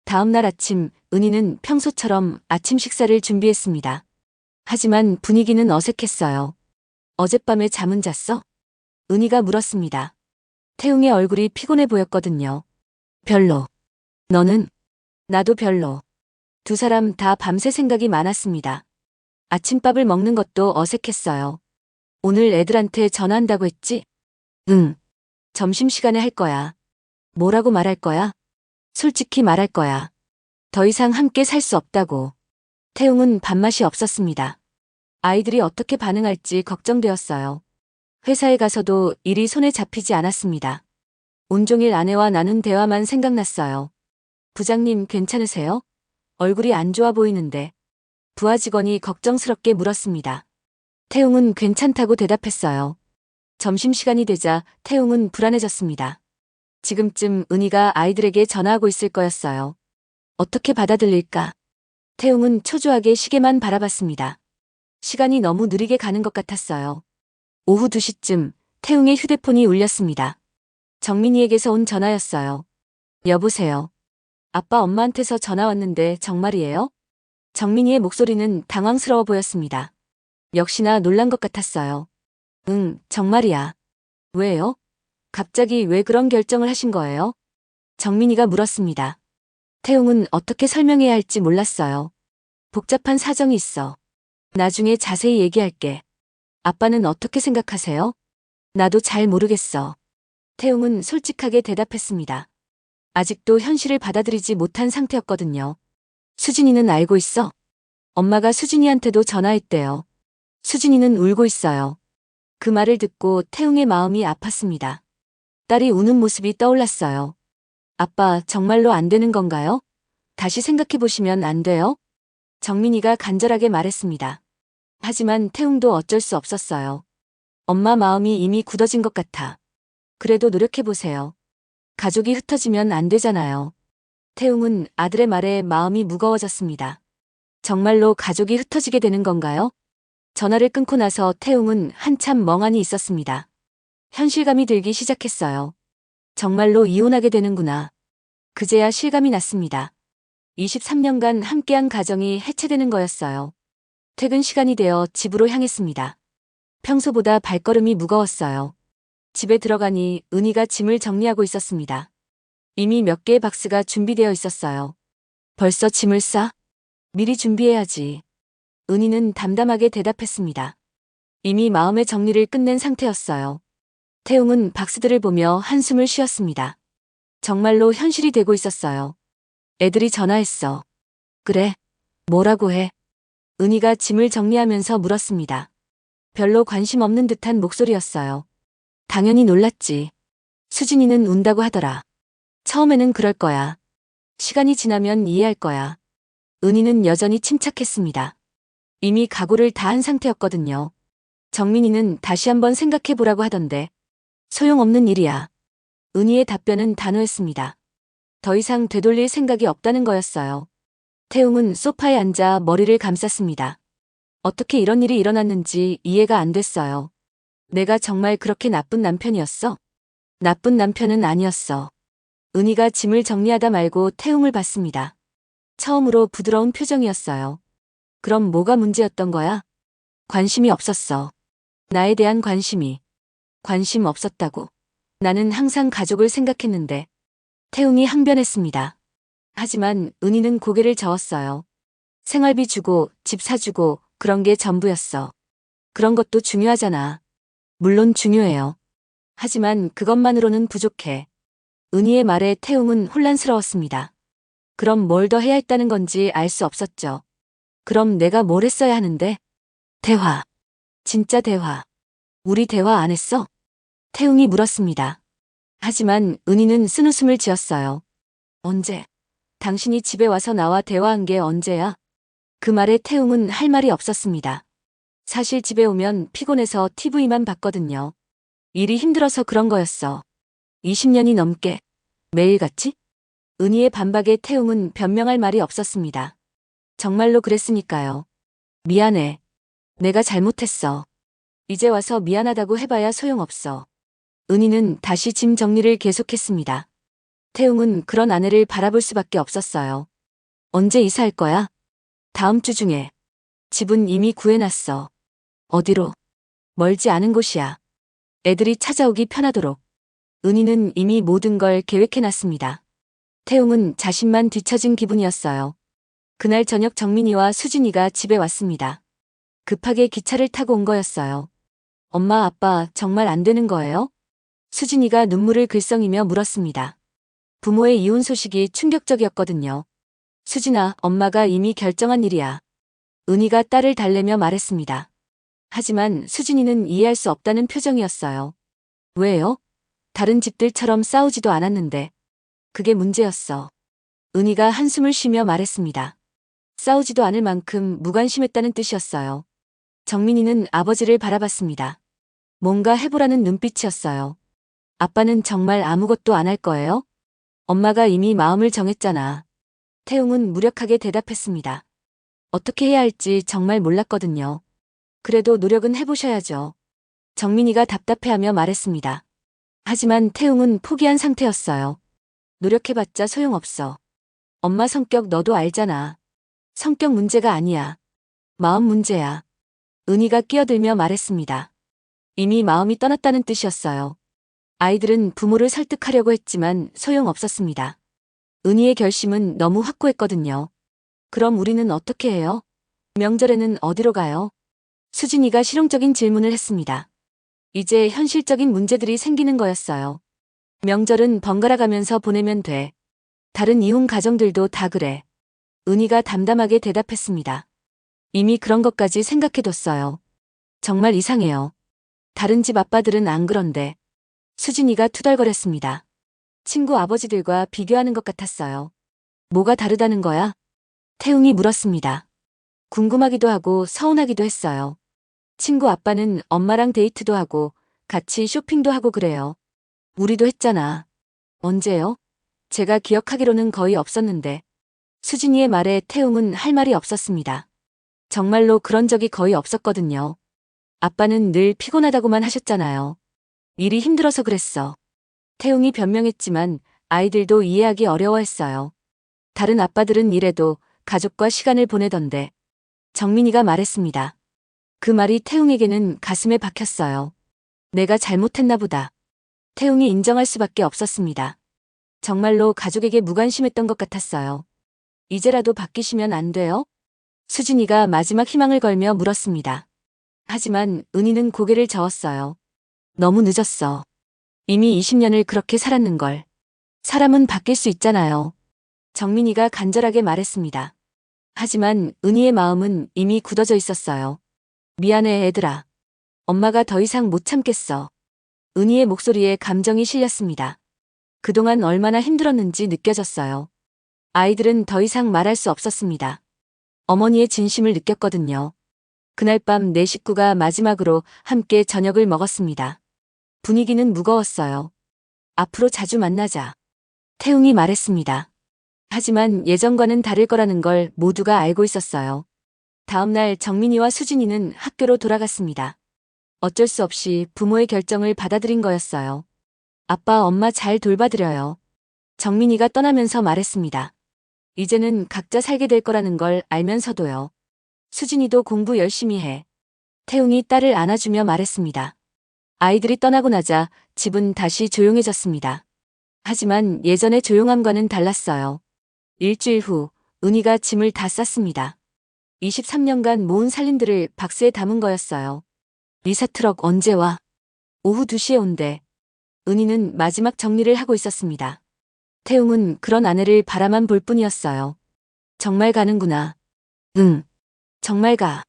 다음 날 아침, 은희는 평소처럼 아침 식사를 준비했습니다. 하지만 분위기는 어색했어요. 어젯밤에 잠은 잤어? 은희가 물었습니다. 태웅의 얼굴이 피곤해 보였거든요. 별로. 너는? 나도 별로. 두 사람 다 밤새 생각이 많았습니다. 아침밥을 먹는 것도 어색했어요. 오늘 애들한테 전화한다고 했지? 응. 점심시간에 할 거야. 뭐라고 말할 거야? 솔직히 말할 거야. 더 이상 함께 살 수 없다고. 태웅은 밥맛이 없었습니다. 아이들이 어떻게 반응할지 걱정되었어요. 회사에 가서도 일이 손에 잡히지 않았습니다. 온종일 아내와 나눈 대화만 생각났어요. 부장님 괜찮으세요? 얼굴이 안 좋아 보이는데. 부하 직원이 걱정스럽게 물었습니다. 태웅은 괜찮다고 대답했어요. 점심시간이 되자 태웅은 불안해졌습니다. 지금쯤 은희가 아이들에게 전화하고 있을 거였어요. 어떻게 받아들일까? 태웅은 초조하게 시계만 바라봤습니다. 시간이 너무 느리게 가는 것 같았어요. 오후 2시쯤 태웅의 휴대폰이 울렸습니다. 정민이에게서 온 전화였어요. 여보세요. 아빠 엄마한테서 전화 왔는데 정말이에요? 정민이의 목소리는 당황스러워 보였습니다. 역시나 놀란 것 같았어요. 응, 정말이야. 왜요? 갑자기 왜 그런 결정을 하신 거예요? 정민이가 물었습니다. 태웅은 어떻게 설명해야 할지 몰랐어요. 복잡한 사정이 있어. 나중에 자세히 얘기할게. 아빠는 어떻게 생각하세요? 나도 잘 모르겠어. 태웅은 솔직하게 대답했습니다. 아직도 현실을 받아들이지 못한 상태였거든요. 수진이는 알고 있어? 엄마가 수진이한테도 전화했대요. 수진이는 울고 있어요. 그 말을 듣고 태웅의 마음이 아팠습니다. 딸이 우는 모습이 떠올랐어요. 아빠, 정말로 안 되는 건가요? 다시 생각해 보시면 안 돼요? 정민이가 간절하게 말했습니다. 하지만 태웅도 어쩔 수 없었어요. 엄마 마음이 이미 굳어진 것 같아. 그래도 노력해 보세요. 가족이 흩어지면 안 되잖아요. 태웅은 아들의 말에 마음이 무거워졌습니다. 정말로 가족이 흩어지게 되는 건가요? 전화를 끊고 나서 태웅은 한참 멍하니 있었습니다. 현실감이 들기 시작했어요. 정말로 이혼하게 되는구나. 그제야 실감이 났습니다. 23년간 함께한 가정이 해체되는 거였어요. 퇴근 시간이 되어 집으로 향했습니다. 평소보다 발걸음이 무거웠어요. 집에 들어가니 은희가 짐을 정리하고 있었습니다. 이미 몇 개의 박스가 준비되어 있었어요. 벌써 짐을 싸? 미리 준비해야지. 은희는 담담하게 대답했습니다. 이미 마음의 정리를 끝낸 상태였어요. 태웅은 박스들을 보며 한숨을 쉬었습니다. 정말로 현실이 되고 있었어요. 애들이 전화했어. 그래. 뭐라고 해? 은희가 짐을 정리하면서 물었습니다. 별로 관심 없는 듯한 목소리였어요. 당연히 놀랐지. 수진이는 운다고 하더라. 처음에는 그럴 거야. 시간이 지나면 이해할 거야. 은희는 여전히 침착했습니다. 이미 각오를 다 한 상태였거든요. 정민이는 다시 한번 생각해보라고 하던데. 소용없는 일이야. 은희의 답변은 단호했습니다. 더 이상 되돌릴 생각이 없다는 거였어요. 태웅은 소파에 앉아 머리를 감쌌습니다. 어떻게 이런 일이 일어났는지 이해가 안 됐어요. 내가 정말 그렇게 나쁜 남편이었어? 나쁜 남편은 아니었어. 은희가 짐을 정리하다 말고 태웅을 봤습니다. 처음으로 부드러운 표정이었어요. 그럼 뭐가 문제였던 거야? 관심이 없었어. 나에 대한 관심이. 관심 없었다고. 나는 항상 가족을 생각했는데. 태웅이 항변했습니다. 하지만 은희는 고개를 저었어요. 생활비 주고 집 사주고 그런 게 전부였어. 그런 것도 중요하잖아. 물론 중요해요. 하지만 그것만으로는 부족해. 은희의 말에 태웅은 혼란스러웠습니다. 그럼 뭘 더 해야 했다는 건지 알 수 없었죠. 그럼 내가 뭘 했어야 하는데? 대화. 진짜 대화. 우리 대화 안 했어? 태웅이 물었습니다. 하지만 은희는 쓴웃음을 지었어요. 언제? 당신이 집에 와서 나와 대화한 게 언제야? 그 말에 태웅은 할 말이 없었습니다. 사실 집에 오면 피곤해서 TV만 봤거든요. 일이 힘들어서 그런 거였어. 20년이 넘게. 매일같이? 은희의 반박에 태웅은 변명할 말이 없었습니다. 정말로 그랬으니까요. 미안해. 내가 잘못했어. 이제 와서 미안하다고 해봐야 소용없어. 은희는 다시 짐 정리를 계속했습니다. 태웅은 그런 아내를 바라볼 수밖에 없었어요. 언제 이사할 거야? 다음 주 중에. 집은 이미 구해놨어. 어디로? 멀지 않은 곳이야. 애들이 찾아오기 편하도록. 은희는 이미 모든 걸 계획해놨습니다. 태웅은 자신만 뒤처진 기분이었어요. 그날 저녁 정민이와 수진이가 집에 왔습니다. 급하게 기차를 타고 온 거였어요. 엄마, 아빠, 정말 안 되는 거예요? 수진이가 눈물을 글썽이며 물었습니다. 부모의 이혼 소식이 충격적이었거든요. 수진아, 엄마가 이미 결정한 일이야. 은희가 딸을 달래며 말했습니다. 하지만 수진이는 이해할 수 없다는 표정이었어요. 왜요? 다른 집들처럼 싸우지도 않았는데. 그게 문제였어. 은희가 한숨을 쉬며 말했습니다. 싸우지도 않을 만큼 무관심했다는 뜻이었어요. 정민이는 아버지를 바라봤습니다. 뭔가 해보라는 눈빛이었어요. 아빠는 정말 아무것도 안 할 거예요? 엄마가 이미 마음을 정했잖아. 태웅은 무력하게 대답했습니다. 어떻게 해야 할지 정말 몰랐거든요. 그래도 노력은 해보셔야죠. 정민이가 답답해하며 말했습니다. 하지만 태웅은 포기한 상태였어요. 노력해봤자 소용없어. 엄마 성격 너도 알잖아. 성격 문제가 아니야. 마음 문제야. 은희가 끼어들며 말했습니다. 이미 마음이 떠났다는 뜻이었어요. 아이들은 부모를 설득하려고 했지만 소용없었습니다. 은희의 결심은 너무 확고했거든요. 그럼 우리는 어떻게 해요? 명절에는 어디로 가요? 수진이가 실용적인 질문을 했습니다. 이제 현실적인 문제들이 생기는 거였어요. 명절은 번갈아 가면서 보내면 돼. 다른 이혼 가정들도 다 그래. 은희가 담담하게 대답했습니다. 이미 그런 것까지 생각해뒀어요. 정말 이상해요. 다른 집 아빠들은 안 그런데. 수진이가 투덜거렸습니다. 친구 아버지들과 비교하는 것 같았어요. 뭐가 다르다는 거야? 태웅이 물었습니다. 궁금하기도 하고 서운하기도 했어요. 친구 아빠는 엄마랑 데이트도 하고 같이 쇼핑도 하고 그래요. 우리도 했잖아. 언제요? 제가 기억하기로는 거의 없었는데. 수진이의 말에 태웅은 할 말이 없었습니다. 정말로 그런 적이 거의 없었거든요. 아빠는 늘 피곤하다고만 하셨잖아요. 일이 힘들어서 그랬어. 태웅이 변명했지만 아이들도 이해하기 어려워했어요. 다른 아빠들은 일해도 가족과 시간을 보내던데. 정민이가 말했습니다. 그 말이 태웅에게는 가슴에 박혔어요. 내가 잘못했나 보다. 태웅이 인정할 수밖에 없었습니다. 정말로 가족에게 무관심했던 것 같았어요. 이제라도 바뀌시면 안 돼요? 수진이가 마지막 희망을 걸며 물었습니다. 하지만 은희는 고개를 저었어요. 너무 늦었어. 이미 20년을 그렇게 살았는걸. 사람은 바뀔 수 있잖아요. 정민이가 간절하게 말했습니다. 하지만 은희의 마음은 이미 굳어져 있었어요. 미안해, 애들아. 엄마가 더 이상 못 참겠어. 은희의 목소리에 감정이 실렸습니다. 그동안 얼마나 힘들었는지 느껴졌어요. 아이들은 더 이상 말할 수 없었습니다. 어머니의 진심을 느꼈거든요. 그날 밤 네 식구가 마지막으로 함께 저녁을 먹었습니다. 분위기는 무거웠어요. 앞으로 자주 만나자. 태웅이 말했습니다. 하지만 예전과는 다를 거라는 걸 모두가 알고 있었어요. 다음 날 정민이와 수진이는 학교로 돌아갔습니다. 어쩔 수 없이 부모의 결정을 받아들인 거였어요. 아빠, 엄마 잘 돌봐드려요. 정민이가 떠나면서 말했습니다. 이제는 각자 살게 될 거라는 걸 알면서도요. 수진이도 공부 열심히 해. 태웅이 딸을 안아주며 말했습니다. 아이들이 떠나고 나자 집은 다시 조용해졌습니다. 하지만 예전의 조용함과는 달랐어요. 일주일 후 은희가 짐을 다 쌌습니다. 23년간 모은 살림들을 박스에 담은 거였어요. 리사 트럭 언제 와? 오후 2시에 온대. 은희는 마지막 정리를 하고 있었습니다. 태웅은 그런 아내를 바라만 볼 뿐이었어요. 정말 가는구나. 응. 정말 가.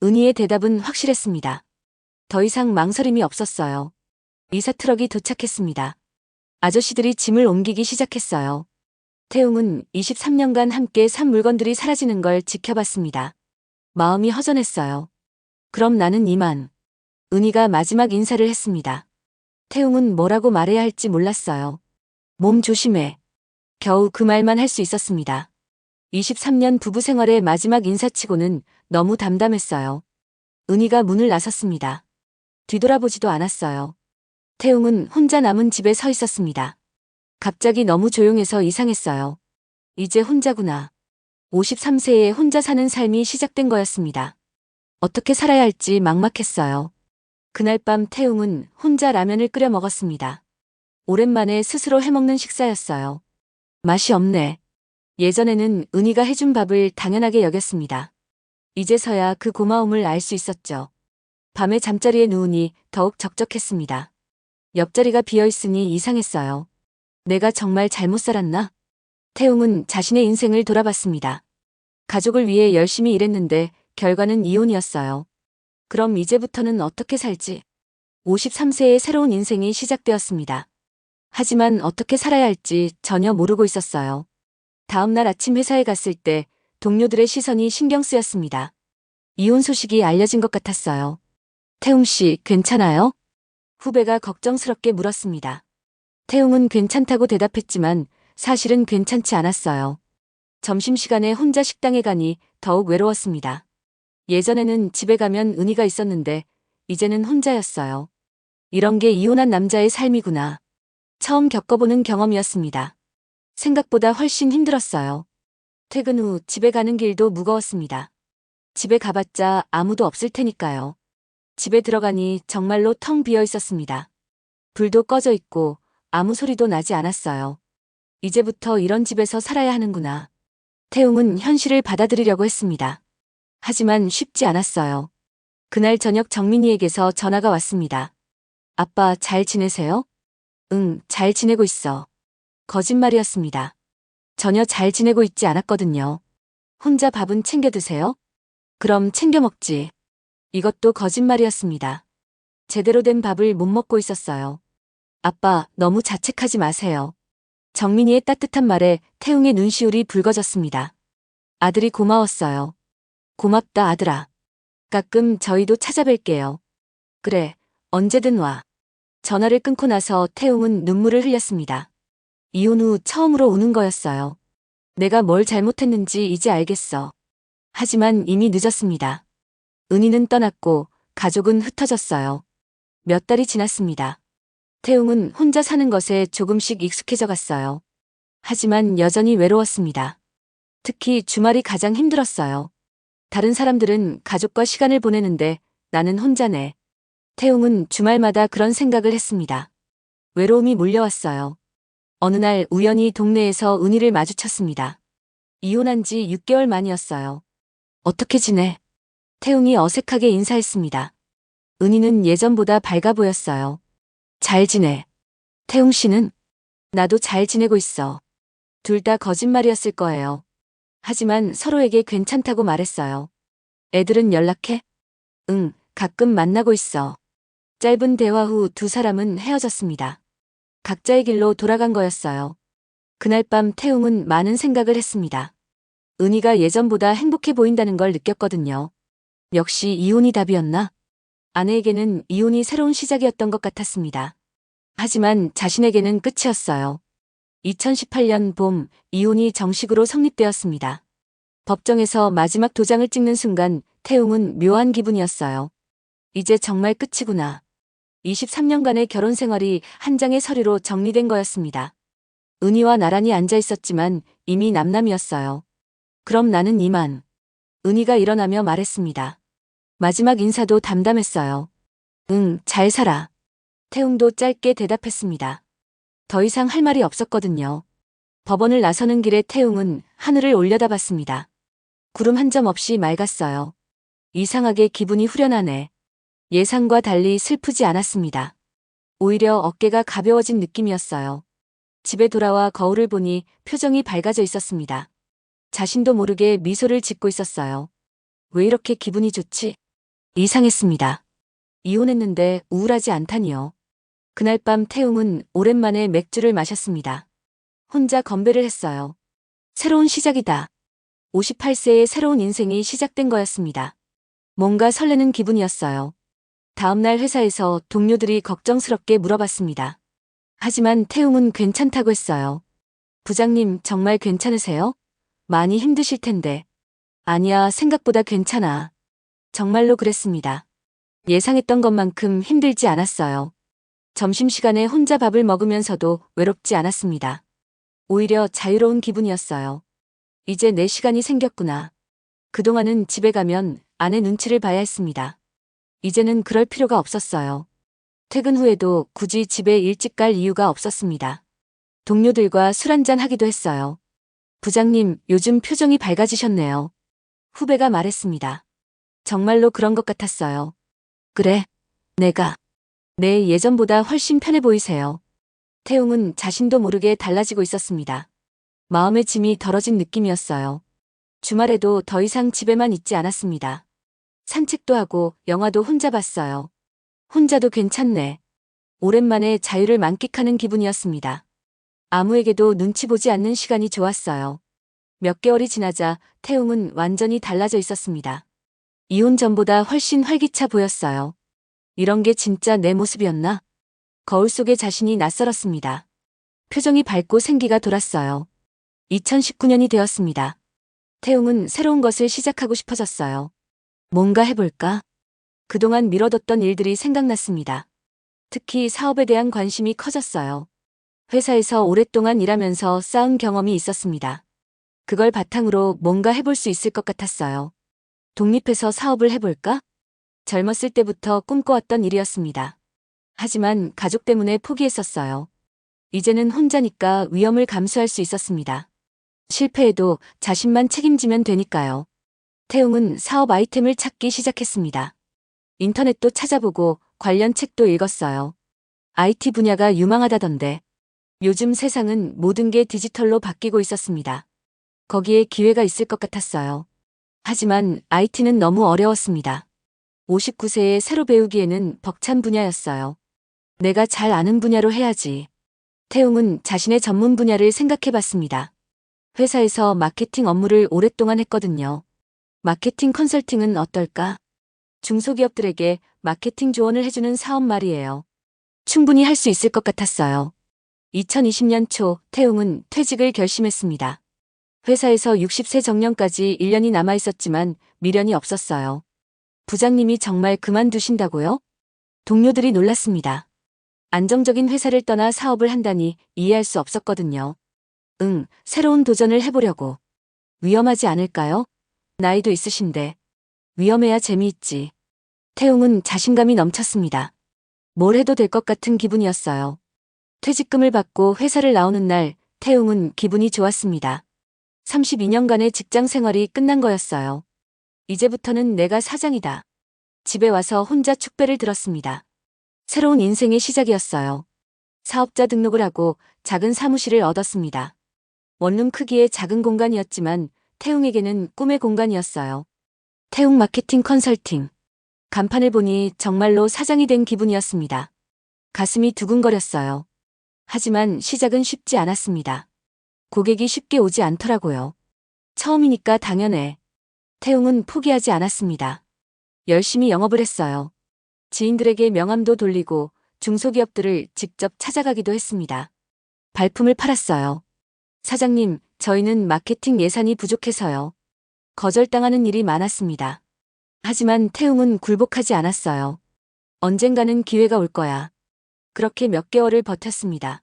은희의 대답은 확실했습니다. 더 이상 망설임이 없었어요. 리사 트럭이 도착했습니다. 아저씨들이 짐을 옮기기 시작했어요. 태웅은 23년간 함께 산 물건들이 사라지는 걸 지켜봤습니다. 마음이 허전했어요. 그럼 나는 이만. 은희가 마지막 인사를 했습니다. 태웅은 뭐라고 말해야 할지 몰랐어요. 몸 조심해. 겨우 그 말만 할 수 있었습니다. 23년 부부 생활의 마지막 인사치고는 너무 담담했어요. 은희가 문을 나섰습니다. 뒤돌아보지도 않았어요. 태웅은 혼자 남은 집에 서 있었습니다. 갑자기 너무 조용해서 이상했어요. 이제 혼자구나. 53세에 혼자 사는 삶이 시작된 거였습니다. 어떻게 살아야 할지 막막했어요. 그날 밤 태웅은 혼자 라면을 끓여 먹었습니다. 오랜만에 스스로 해먹는 식사였어요. 맛이 없네. 예전에는 은희가 해준 밥을 당연하게 여겼습니다. 이제서야 그 고마움을 알 수 있었죠. 밤에 잠자리에 누우니 더욱 적적했습니다. 옆자리가 비어있으니 이상했어요. 내가 정말 잘못 살았나? 태웅은 자신의 인생을 돌아봤습니다. 가족을 위해 열심히 일했는데 결과는 이혼이었어요. 그럼 이제부터는 어떻게 살지? 53세의 새로운 인생이 시작되었습니다. 하지만 어떻게 살아야 할지 전혀 모르고 있었어요. 다음 날 아침 회사에 갔을 때 동료들의 시선이 신경 쓰였습니다. 이혼 소식이 알려진 것 같았어요. 태웅 씨, 괜찮아요? 후배가 걱정스럽게 물었습니다. 태웅은 괜찮다고 대답했지만 사실은 괜찮지 않았어요. 점심시간에 혼자 식당에 가니 더욱 외로웠습니다. 예전에는 집에 가면 은희가 있었는데 이제는 혼자였어요. 이런 게 이혼한 남자의 삶이구나. 처음 겪어보는 경험이었습니다. 생각보다 훨씬 힘들었어요. 퇴근 후 집에 가는 길도 무거웠습니다. 집에 가봤자 아무도 없을 테니까요. 집에 들어가니 정말로 텅 비어 있었습니다. 불도 꺼져 있고 아무 소리도 나지 않았어요. 이제부터 이런 집에서 살아야 하는구나. 태웅은 현실을 받아들이려고 했습니다. 하지만 쉽지 않았어요. 그날 저녁 정민이에게서 전화가 왔습니다. 아빠 잘 지내세요? 응, 잘 지내고 있어. 거짓말이었습니다. 전혀 잘 지내고 있지 않았거든요. 혼자 밥은 챙겨 드세요? 그럼 챙겨 먹지. 이것도 거짓말이었습니다. 제대로 된 밥을 못 먹고 있었어요. 아빠, 너무 자책하지 마세요. 정민이의 따뜻한 말에 태웅의 눈시울이 붉어졌습니다. 아들이 고마웠어요. 고맙다, 아들아. 가끔 저희도 찾아뵐게요. 그래, 언제든 와. 전화를 끊고 나서 태웅은 눈물을 흘렸습니다. 이혼 후 처음으로 우는 거였어요. 내가 뭘 잘못했는지 이제 알겠어. 하지만 이미 늦었습니다. 은희는 떠났고 가족은 흩어졌어요. 몇 달이 지났습니다. 태웅은 혼자 사는 것에 조금씩 익숙해져 갔어요. 하지만 여전히 외로웠습니다. 특히 주말이 가장 힘들었어요. 다른 사람들은 가족과 시간을 보내는데 나는 혼자네. 태웅은 주말마다 그런 생각을 했습니다. 외로움이 몰려왔어요. 어느 날 우연히 동네에서 은희를 마주쳤습니다. 이혼한 지 6개월 만이었어요. 어떻게 지내? 태웅이 어색하게 인사했습니다. 은희는 예전보다 밝아 보였어요. 잘 지내. 태웅 씨는? 나도 잘 지내고 있어. 둘 다 거짓말이었을 거예요. 하지만 서로에게 괜찮다고 말했어요. 애들은 연락해? 응, 가끔 만나고 있어. 짧은 대화 후 두 사람은 헤어졌습니다. 각자의 길로 돌아간 거였어요. 그날 밤 태웅은 많은 생각을 했습니다. 은희가 예전보다 행복해 보인다는 걸 느꼈거든요. 역시 이혼이 답이었나? 아내에게는 이혼이 새로운 시작이었던 것 같았습니다. 하지만 자신에게는 끝이었어요. 2018년 봄, 이혼이 정식으로 성립되었습니다. 법정에서 마지막 도장을 찍는 순간 태웅은 묘한 기분이었어요. 이제 정말 끝이구나. 23년간의 결혼 생활이 한 장의 서류로 정리된 거였습니다. 은희와 나란히 앉아 있었지만 이미 남남이었어요. 그럼 나는 이만. 은희가 일어나며 말했습니다. 마지막 인사도 담담했어요. 응, 잘 살아. 태웅도 짧게 대답했습니다. 더 이상 할 말이 없었거든요. 법원을 나서는 길에 태웅은 하늘을 올려다봤습니다. 구름 한 점 없이 맑았어요. 이상하게 기분이 후련하네. 예상과 달리 슬프지 않았습니다. 오히려 어깨가 가벼워진 느낌이었어요. 집에 돌아와 거울을 보니 표정이 밝아져 있었습니다. 자신도 모르게 미소를 짓고 있었어요. 왜 이렇게 기분이 좋지? 이상했습니다. 이혼했는데 우울하지 않다니요. 그날 밤 태웅은 오랜만에 맥주를 마셨습니다. 혼자 건배를 했어요. 새로운 시작이다. 58세의 새로운 인생이 시작된 거였습니다. 뭔가 설레는 기분이었어요. 다음날 회사에서 동료들이 걱정스럽게 물어봤습니다. 하지만 태웅은 괜찮다고 했어요. 부장님 정말 괜찮으세요? 많이 힘드실 텐데. 아니야, 생각보다 괜찮아. 정말로 그랬습니다. 예상했던 것만큼 힘들지 않았어요. 점심시간에 혼자 밥을 먹으면서도 외롭지 않았습니다. 오히려 자유로운 기분이었어요. 이제 내 시간이 생겼구나. 그동안은 집에 가면 아내 눈치를 봐야 했습니다. 이제는 그럴 필요가 없었어요. 퇴근 후에도 굳이 집에 일찍 갈 이유가 없었습니다. 동료들과 술 한잔 하기도 했어요. 부장님, 요즘 표정이 밝아지셨네요. 후배가 말했습니다. 정말로 그런 것 같았어요. 그래, 내 예전보다 훨씬 편해 보이세요. 태웅은 자신도 모르게 달라지고 있었습니다. 마음의 짐이 덜어진 느낌이었어요. 주말에도 더 이상 집에만 있지 않았습니다. 산책도 하고 영화도 혼자 봤어요. 혼자도 괜찮네. 오랜만에 자유를 만끽하는 기분이었습니다. 아무에게도 눈치 보지 않는 시간이 좋았어요. 몇 개월이 지나자 태웅은 완전히 달라져 있었습니다. 이혼 전보다 훨씬 활기차 보였어요. 이런 게 진짜 내 모습이었나? 거울 속의 자신이 낯설었습니다. 표정이 밝고 생기가 돌았어요. 2019년이 되었습니다. 태웅은 새로운 것을 시작하고 싶어졌어요. 뭔가 해볼까? 그동안 미뤄뒀던 일들이 생각났습니다. 특히 사업에 대한 관심이 커졌어요. 회사에서 오랫동안 일하면서 쌓은 경험이 있었습니다. 그걸 바탕으로 뭔가 해볼 수 있을 것 같았어요. 독립해서 사업을 해볼까? 젊었을 때부터 꿈꿔왔던 일이었습니다. 하지만 가족 때문에 포기했었어요. 이제는 혼자니까 위험을 감수할 수 있었습니다. 실패해도 자신만 책임지면 되니까요. 태웅은 사업 아이템을 찾기 시작했습니다. 인터넷도 찾아보고 관련 책도 읽었어요. IT 분야가 유망하다던데. 요즘 세상은 모든 게 디지털로 바뀌고 있었습니다. 거기에 기회가 있을 것 같았어요. 하지만 IT는 너무 어려웠습니다. 59세에 새로 배우기에는 벅찬 분야였어요. 내가 잘 아는 분야로 해야지. 태웅은 자신의 전문 분야를 생각해봤습니다. 회사에서 마케팅 업무를 오랫동안 했거든요. 마케팅 컨설팅은 어떨까? 중소기업들에게 마케팅 조언을 해주는 사업 말이에요. 충분히 할 수 있을 것 같았어요. 2020년 초 태웅은 퇴직을 결심했습니다. 회사에서 60세 정년까지 1년이 남아있었지만 미련이 없었어요. 부장님이 정말 그만두신다고요? 동료들이 놀랐습니다. 안정적인 회사를 떠나 사업을 한다니 이해할 수 없었거든요. 새로운 도전을 해보려고. 위험하지 않을까요? 나이도 있으신데. 위험해야 재미있지. 태웅은 자신감이 넘쳤습니다. 뭘 해도 될 것 같은 기분이었어요. 퇴직금을 받고 회사를 나오는 날, 태웅은 기분이 좋았습니다. 32년간의 직장 생활이 끝난 거였어요. 이제부터는 내가 사장이다. 집에 와서 혼자 축배를 들었습니다. 새로운 인생의 시작이었어요. 사업자 등록을 하고 작은 사무실을 얻었습니다. 원룸 크기의 작은 공간이었지만 태웅에게는 꿈의 공간이었어요. 태웅 마케팅 컨설팅. 간판을 보니 정말로 사장이 된 기분이었습니다. 가슴이 두근거렸어요. 하지만 시작은 쉽지 않았습니다. 고객이 쉽게 오지 않더라고요. 처음이니까 당연해. 태웅은 포기하지 않았습니다. 열심히 영업을 했어요. 지인들에게 명함도 돌리고 중소기업들을 직접 찾아가기도 했습니다. 발품을 팔았어요. 사장님, 저희는 마케팅 예산이 부족해서요. 거절당하는 일이 많았습니다. 하지만 태웅은 굴복하지 않았어요. 언젠가는 기회가 올 거야. 그렇게 몇 개월을 버텼습니다.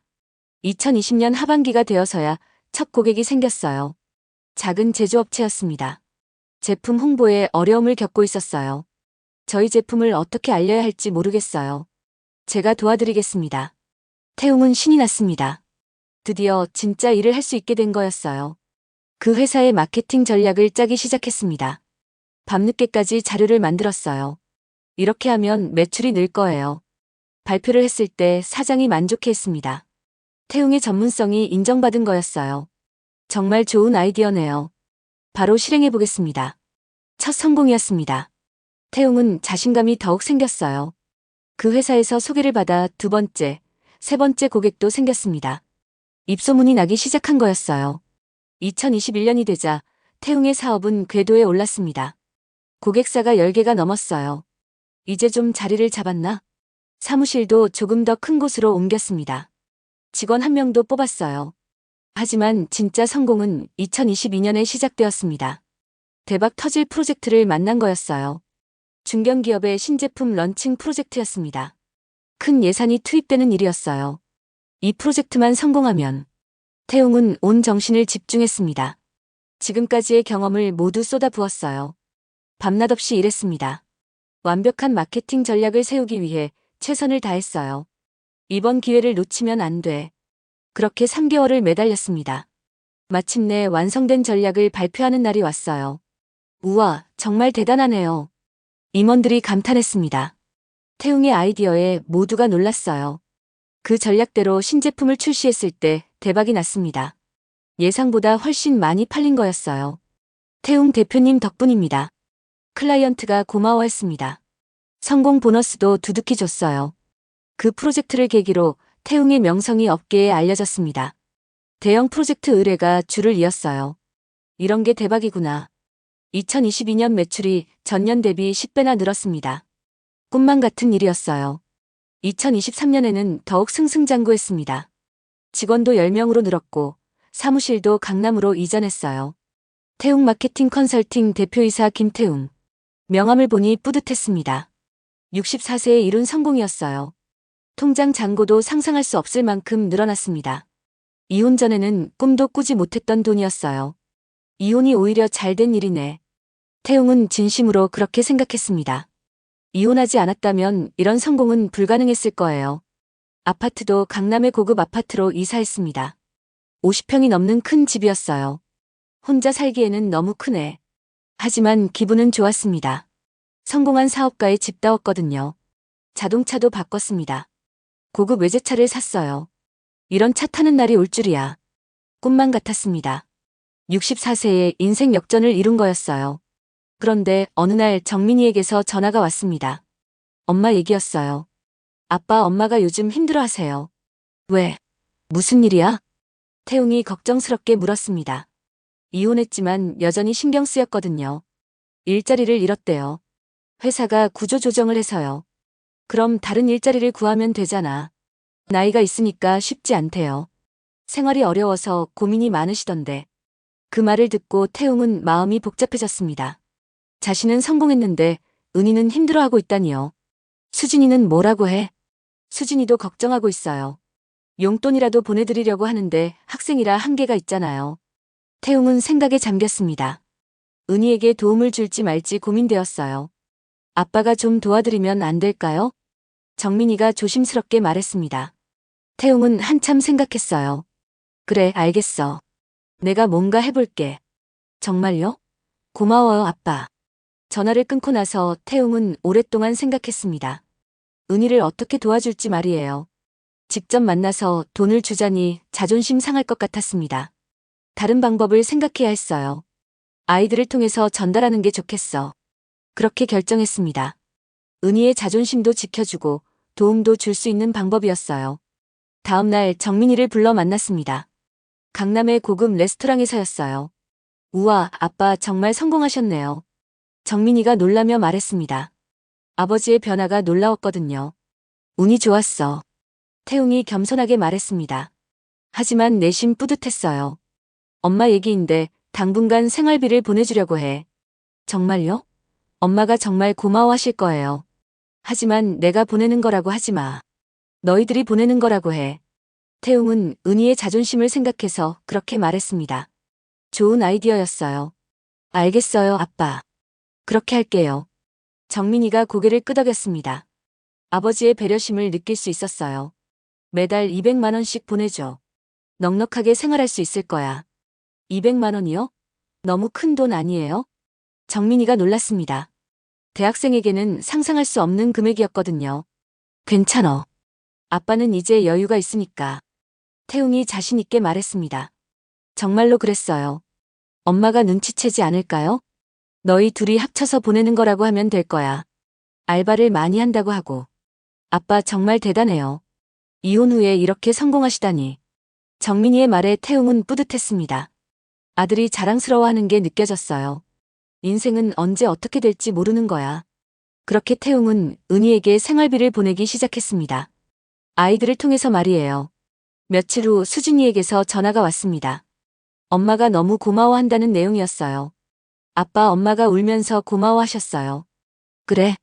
2020년 하반기가 되어서야 첫 고객이 생겼어요. 작은 제조업체였습니다. 제품 홍보에 어려움을 겪고 있었어요. 저희 제품을 어떻게 알려야 할지 모르겠어요. 제가 도와드리겠습니다. 태웅은 신이 났습니다. 드디어 진짜 일을 할 수 있게 된 거였어요. 그 회사의 마케팅 전략을 짜기 시작했습니다. 밤늦게까지 자료를 만들었어요. 이렇게 하면 매출이 늘 거예요. 발표를 했을 때 사장이 만족해했습니다. 태웅의 전문성이 인정받은 거였어요. 정말 좋은 아이디어네요. 바로 실행해 보겠습니다. 첫 성공이었습니다. 태웅은 자신감이 더욱 생겼어요. 그 회사에서 소개를 받아 두 번째, 세 번째 고객도 생겼습니다. 입소문이 나기 시작한 거였어요. 2021년이 되자 태웅의 사업은 궤도에 올랐습니다. 고객사가 10개가 넘었어요. 이제 좀 자리를 잡았나? 사무실도 조금 더 큰 곳으로 옮겼습니다. 직원 한 명도 뽑았어요. 하지만 진짜 성공은 2022년에 시작되었습니다. 대박 터질 프로젝트를 만난 거였어요. 중견기업의 신제품 런칭 프로젝트였습니다. 큰 예산이 투입되는 일이었어요. 이 프로젝트만 성공하면 태웅은 온 정신을 집중했습니다. 지금까지의 경험을 모두 쏟아부었어요. 밤낮 없이 일했습니다. 완벽한 마케팅 전략을 세우기 위해 최선을 다했어요. 이번 기회를 놓치면 안 돼. 그렇게 3개월을 매달렸습니다. 마침내 완성된 전략을 발표하는 날이 왔어요. 우와, 정말 대단하네요. 임원들이 감탄했습니다. 태웅의 아이디어에 모두가 놀랐어요. 그 전략대로 신제품을 출시했을 때 대박이 났습니다. 예상보다 훨씬 많이 팔린 거였어요. 태웅 대표님 덕분입니다. 클라이언트가 고마워했습니다. 성공 보너스도 두둑히 줬어요. 그 프로젝트를 계기로 태웅의 명성이 업계에 알려졌습니다. 대형 프로젝트 의뢰가 줄을 이었어요. 이런 게 대박이구나. 2022년 매출이 전년 대비 10배나 늘었습니다. 꿈만 같은 일이었어요. 2023년에는 더욱 승승장구했습니다. 직원도 10명으로 늘었고 사무실도 강남으로 이전했어요. 태웅 마케팅 컨설팅 대표이사 김태웅. 명함을 보니 뿌듯했습니다. 64세에 이룬 성공이었어요. 통장 잔고도 상상할 수 없을 만큼 늘어났습니다. 이혼 전에는 꿈도 꾸지 못했던 돈이었어요. 이혼이 오히려 잘된 일이네. 태웅은 진심으로 그렇게 생각했습니다. 이혼하지 않았다면 이런 성공은 불가능했을 거예요. 아파트도 강남의 고급 아파트로 이사했습니다. 50평이 넘는 큰 집이었어요. 혼자 살기에는 너무 크네. 하지만 기분은 좋았습니다. 성공한 사업가의 집다웠거든요. 자동차도 바꿨습니다. 고급 외제차를 샀어요. 이런 차 타는 날이 올 줄이야. 꿈만 같았습니다. 64세에 인생 역전을 이룬 거였어요. 그런데 어느 날 정민이에게서 전화가 왔습니다. 엄마 얘기였어요. 아빠, 엄마가 요즘 힘들어하세요. 왜? 무슨 일이야? 태웅이 걱정스럽게 물었습니다. 이혼했지만 여전히 신경 쓰였거든요. 일자리를 잃었대요. 회사가 구조조정을 해서요. 그럼 다른 일자리를 구하면 되잖아. 나이가 있으니까 쉽지 않대요. 생활이 어려워서 고민이 많으시던데. 그 말을 듣고 태웅은 마음이 복잡해졌습니다. 자신은 성공했는데 은희는 힘들어하고 있다니요. 수진이는 뭐라고 해? 수진이도 걱정하고 있어요. 용돈이라도 보내드리려고 하는데 학생이라 한계가 있잖아요. 태웅은 생각에 잠겼습니다. 은희에게 도움을 줄지 말지 고민되었어요. 아빠가 좀 도와드리면 안 될까요? 정민이가 조심스럽게 말했습니다. 태웅은 한참 생각했어요. 그래, 알겠어. 내가 뭔가 해볼게. 정말요? 고마워요, 아빠. 전화를 끊고 나서 태웅은 오랫동안 생각했습니다. 은희를 어떻게 도와줄지 말이에요. 직접 만나서 돈을 주자니 자존심 상할 것 같았습니다. 다른 방법을 생각해야 했어요. 아이들을 통해서 전달하는 게 좋겠어. 그렇게 결정했습니다. 은희의 자존심도 지켜주고 도움도 줄 수 있는 방법이었어요. 다음 날 정민이를 불러 만났습니다. 강남의 고급 레스토랑에서였어요. 우와, 아빠 정말 성공하셨네요. 정민이가 놀라며 말했습니다. 아버지의 변화가 놀라웠거든요. 운이 좋았어. 태웅이 겸손하게 말했습니다. 하지만 내심 뿌듯했어요. 엄마 얘기인데 당분간 생활비를 보내주려고 해. 정말요? 엄마가 정말 고마워하실 거예요. 하지만 내가 보내는 거라고 하지 마. 너희들이 보내는 거라고 해. 태웅은 은희의 자존심을 생각해서 그렇게 말했습니다. 좋은 아이디어였어요. 알겠어요, 아빠. 그렇게 할게요. 정민이가 고개를 끄덕였습니다. 아버지의 배려심을 느낄 수 있었어요. 매달 200만 원씩 보내줘. 넉넉하게 생활할 수 있을 거야. 200만 원이요? 너무 큰 돈 아니에요? 정민이가 놀랐습니다. 대학생에게는 상상할 수 없는 금액이었거든요. 괜찮어. 아빠는 이제 여유가 있으니까. 태웅이 자신 있게 말했습니다. 정말로 그랬어요. 엄마가 눈치채지 않을까요? 너희 둘이 합쳐서 보내는 거라고 하면 될 거야. 알바를 많이 한다고 하고. 아빠 정말 대단해요. 이혼 후에 이렇게 성공하시다니. 정민이의 말에 태웅은 뿌듯했습니다. 아들이 자랑스러워하는 게 느껴졌어요. 인생은 언제 어떻게 될지 모르는 거야. 그렇게 태웅은 은희에게 생활비를 보내기 시작했습니다. 아이들을 통해서 말이에요. 며칠 후 수진이에게서 전화가 왔습니다. 엄마가 너무 고마워한다는 내용이었어요. 아빠, 엄마가 울면서 고마워하셨어요. 그래,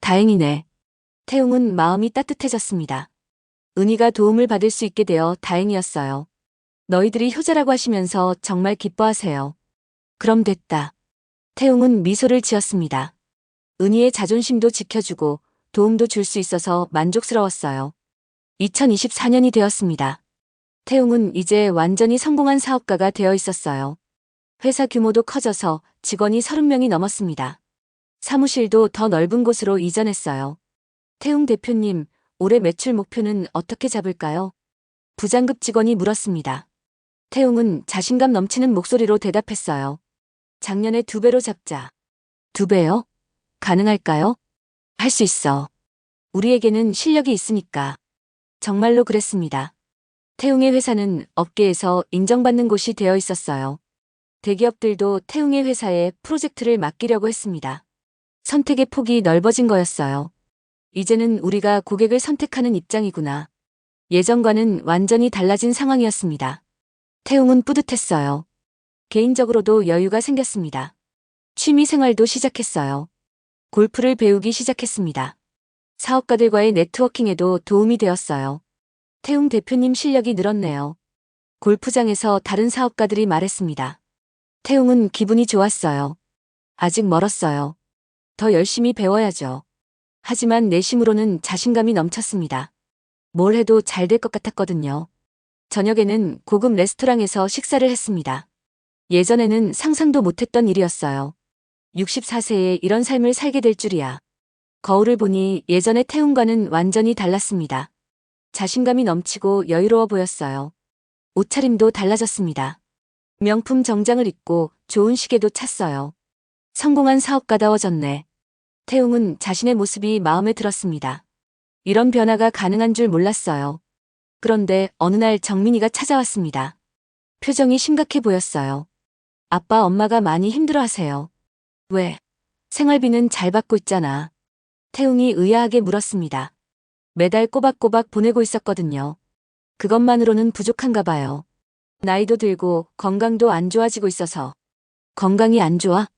다행이네. 태웅은 마음이 따뜻해졌습니다. 은희가 도움을 받을 수 있게 되어 다행이었어요. 너희들이 효자라고 하시면서 정말 기뻐하세요. 그럼 됐다. 태웅은 미소를 지었습니다. 은희의 자존심도 지켜주고 도움도 줄 수 있어서 만족스러웠어요. 2024년이 되었습니다. 태웅은 이제 완전히 성공한 사업가가 되어 있었어요. 회사 규모도 커져서 직원이 30명이 넘었습니다. 사무실도 더 넓은 곳으로 이전했어요. 태웅 대표님, 올해 매출 목표는 어떻게 잡을까요? 부장급 직원이 물었습니다. 태웅은 자신감 넘치는 목소리로 대답했어요. 작년에 2배로 잡자. 2배요? 가능할까요? 할 수 있어. 우리에게는 실력이 있으니까. 정말로 그랬습니다. 태웅의 회사는 업계에서 인정받는 곳이 되어 있었어요. 대기업들도 태웅의 회사에 프로젝트를 맡기려고 했습니다. 선택의 폭이 넓어진 거였어요. 이제는 우리가 고객을 선택하는 입장이구나. 예전과는 완전히 달라진 상황이었습니다. 태웅은 뿌듯했어요. 개인적으로도 여유가 생겼습니다. 취미 생활도 시작했어요. 골프를 배우기 시작했습니다. 사업가들과의 네트워킹에도 도움이 되었어요. 태웅 대표님 실력이 늘었네요. 골프장에서 다른 사업가들이 말했습니다. 태웅은 기분이 좋았어요. 아직 멀었어요. 더 열심히 배워야죠. 하지만 내심으로는 자신감이 넘쳤습니다. 뭘 해도 잘 될 것 같았거든요. 저녁에는 고급 레스토랑에서 식사를 했습니다. 예전에는 상상도 못했던 일이었어요. 64세에 이런 삶을 살게 될 줄이야. 거울을 보니 예전의 태웅과는 완전히 달랐습니다. 자신감이 넘치고 여유로워 보였어요. 옷차림도 달라졌습니다. 명품 정장을 입고 좋은 시계도 찼어요. 성공한 사업가다워졌네. 태웅은 자신의 모습이 마음에 들었습니다. 이런 변화가 가능한 줄 몰랐어요. 그런데 어느 날 정민이가 찾아왔습니다. 표정이 심각해 보였어요. 아빠, 엄마가 많이 힘들어하세요. 왜? 생활비는 잘 받고 있잖아. 태웅이 의아하게 물었습니다. 매달 꼬박꼬박 보내고 있었거든요. 그것만으로는 부족한가 봐요. 나이도 들고 건강도 안 좋아지고 있어서. 건강이 안 좋아?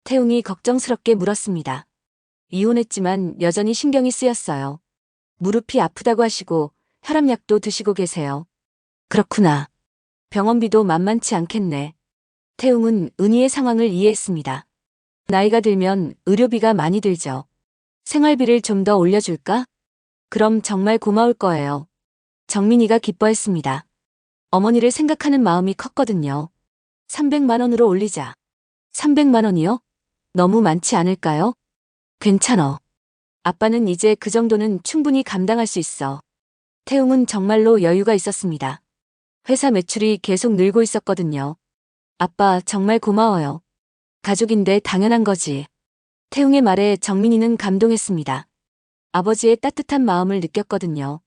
태웅이 걱정스럽게 물었습니다. 이혼했지만 여전히 신경이 쓰였어요. 무릎이 아프다고 하시고 혈압약도 드시고 계세요. 그렇구나. 병원비도 만만치 않겠네. 태웅은 은희의 상황을 이해했습니다. 나이가 들면 의료비가 많이 들죠. 생활비를 좀 더 올려줄까? 그럼 정말 고마울 거예요. 정민이가 기뻐했습니다. 어머니를 생각하는 마음이 컸거든요. 300만 원으로 올리자. 300만 원이요? 너무 많지 않을까요? 괜찮어. 아빠는 이제 그 정도는 충분히 감당할 수 있어. 태웅은 정말로 여유가 있었습니다. 회사 매출이 계속 늘고 있었거든요. 아빠, 정말 고마워요. 가족인데 당연한 거지. 태웅의 말에 정민이는 감동했습니다. 아버지의 따뜻한 마음을 느꼈거든요.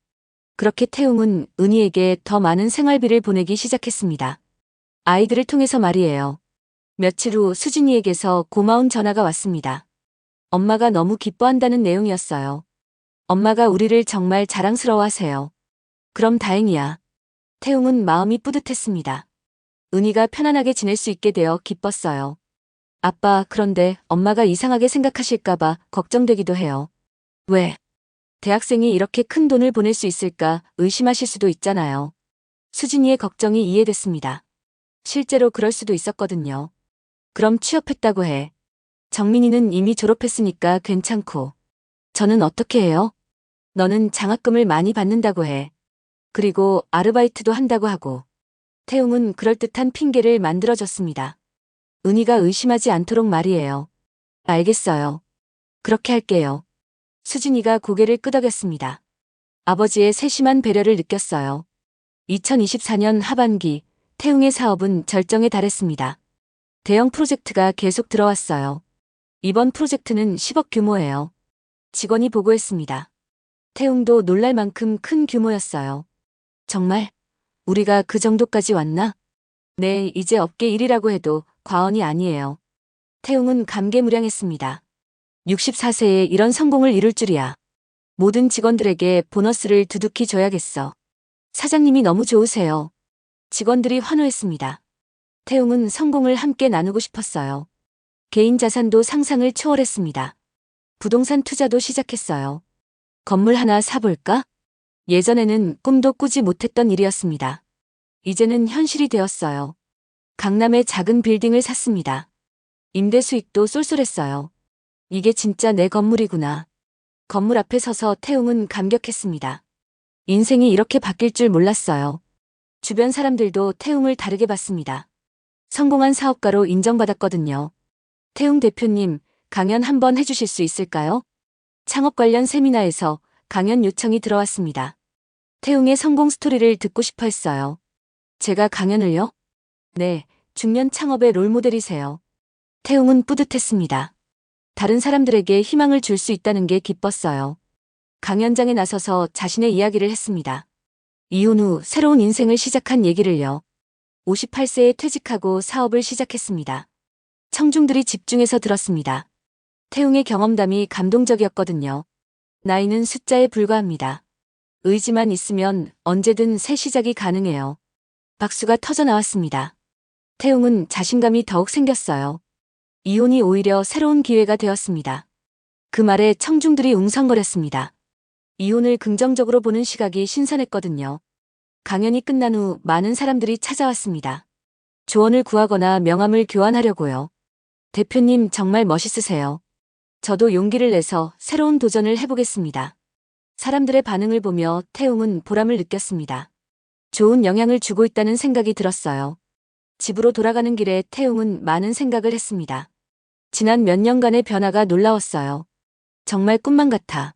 그렇게 태웅은 은희에게 더 많은 생활비를 보내기 시작했습니다. 아이들을 통해서 말이에요. 며칠 후 수진이에게서 고마운 전화가 왔습니다. 엄마가 너무 기뻐한다는 내용이었어요. 엄마가 우리를 정말 자랑스러워하세요. 그럼 다행이야. 태웅은 마음이 뿌듯했습니다. 은희가 편안하게 지낼 수 있게 되어 기뻤어요. 아빠, 그런데 엄마가 이상하게 생각하실까봐 걱정되기도 해요. 왜? 대학생이 이렇게 큰 돈을 보낼 수 있을까 의심하실 수도 있잖아요. 수진이의 걱정이 이해됐습니다. 실제로 그럴 수도 있었거든요. 그럼 취업했다고 해. 정민이는 이미 졸업했으니까 괜찮고. 저는 어떻게 해요? 너는 장학금을 많이 받는다고 해. 그리고 아르바이트도 한다고 하고. 태웅은 그럴듯한 핑계를 만들어줬습니다. 은희가 의심하지 않도록 말이에요. 알겠어요. 그렇게 할게요. 수진이가 고개를 끄덕였습니다. 아버지의 세심한 배려를 느꼈어요. 2024년 하반기, 태웅의 사업은 절정에 달했습니다. 대형 프로젝트가 계속 들어왔어요. 이번 프로젝트는 10억 규모예요. 직원이 보고했습니다. 태웅도 놀랄 만큼 큰 규모였어요. 정말? 우리가 그 정도까지 왔나? 네, 이제 업계 1위라고 해도 과언이 아니에요. 태웅은 감개무량했습니다. 64세에 이런 성공을 이룰 줄이야. 모든 직원들에게 보너스를 두둑히 줘야겠어. 사장님이 너무 좋으세요. 직원들이 환호했습니다. 태웅은 성공을 함께 나누고 싶었어요. 개인 자산도 상상을 초월했습니다. 부동산 투자도 시작했어요. 건물 하나 사볼까? 예전에는 꿈도 꾸지 못했던 일이었습니다. 이제는 현실이 되었어요. 강남에 작은 빌딩을 샀습니다. 임대 수익도 쏠쏠했어요. 이게 진짜 내 건물이구나. 건물 앞에 서서 태웅은 감격했습니다. 인생이 이렇게 바뀔 줄 몰랐어요. 주변 사람들도 태웅을 다르게 봤습니다. 성공한 사업가로 인정받았거든요. 태웅 대표님, 강연 한번 해주실 수 있을까요? 창업 관련 세미나에서 강연 요청이 들어왔습니다. 태웅의 성공 스토리를 듣고 싶어 했어요. 제가 강연을요? 네, 중년 창업의 롤모델이세요. 태웅은 뿌듯했습니다. 다른 사람들에게 희망을 줄 수 있다는 게 기뻤어요. 강연장에 나서서 자신의 이야기를 했습니다. 이혼 후 새로운 인생을 시작한 얘기를요. 58세에 퇴직하고 사업을 시작했습니다. 청중들이 집중해서 들었습니다. 태웅의 경험담이 감동적이었거든요. 나이는 숫자에 불과합니다. 의지만 있으면 언제든 새 시작이 가능해요. 박수가 터져 나왔습니다. 태웅은 자신감이 더욱 생겼어요. 이혼이 오히려 새로운 기회가 되었습니다. 그 말에 청중들이 웅성거렸습니다. 이혼을 긍정적으로 보는 시각이 신선했거든요. 강연이 끝난 후 많은 사람들이 찾아왔습니다. 조언을 구하거나 명함을 교환하려고요. 대표님 정말 멋있으세요. 저도 용기를 내서 새로운 도전을 해보겠습니다. 사람들의 반응을 보며 태웅은 보람을 느꼈습니다. 좋은 영향을 주고 있다는 생각이 들었어요. 집으로 돌아가는 길에 태웅은 많은 생각을 했습니다. 지난 몇 년간의 변화가 놀라웠어요. 정말 꿈만 같아.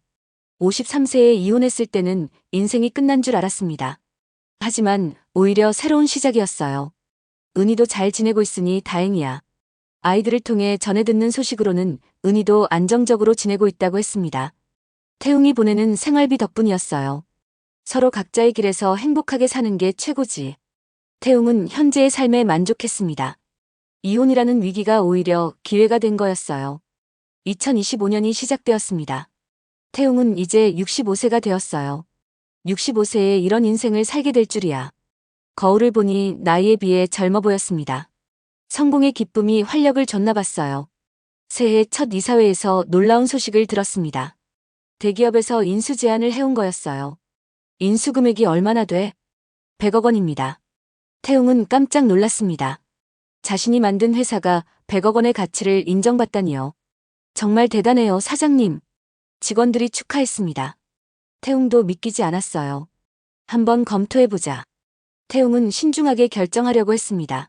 53세에 이혼했을 때는 인생이 끝난 줄 알았습니다. 하지만 오히려 새로운 시작이었어요. 은희도 잘 지내고 있으니 다행이야. 아이들을 통해 전해 듣는 소식으로는 은희도 안정적으로 지내고 있다고 했습니다. 태웅이 보내는 생활비 덕분이었어요. 서로 각자의 길에서 행복하게 사는 게 최고지. 태웅은 현재의 삶에 만족했습니다. 이혼이라는 위기가 오히려 기회가 된 거였어요. 2025년이 시작되었습니다. 태웅은 이제 65세가 되었어요. 65세에 이런 인생을 살게 될 줄이야. 거울을 보니 나이에 비해 젊어 보였습니다. 성공의 기쁨이 활력을 줬나 봤어요. 새해 첫 이사회에서 놀라운 소식을 들었습니다. 대기업에서 인수 제안을 해온 거였어요. 인수 금액이 얼마나 돼? 100억 원입니다. 태웅은 깜짝 놀랐습니다. 자신이 만든 회사가 100억 원의 가치를 인정받다니요. 정말 대단해요, 사장님. 직원들이 축하했습니다. 태웅도 믿기지 않았어요. 한번 검토해보자. 태웅은 신중하게 결정하려고 했습니다.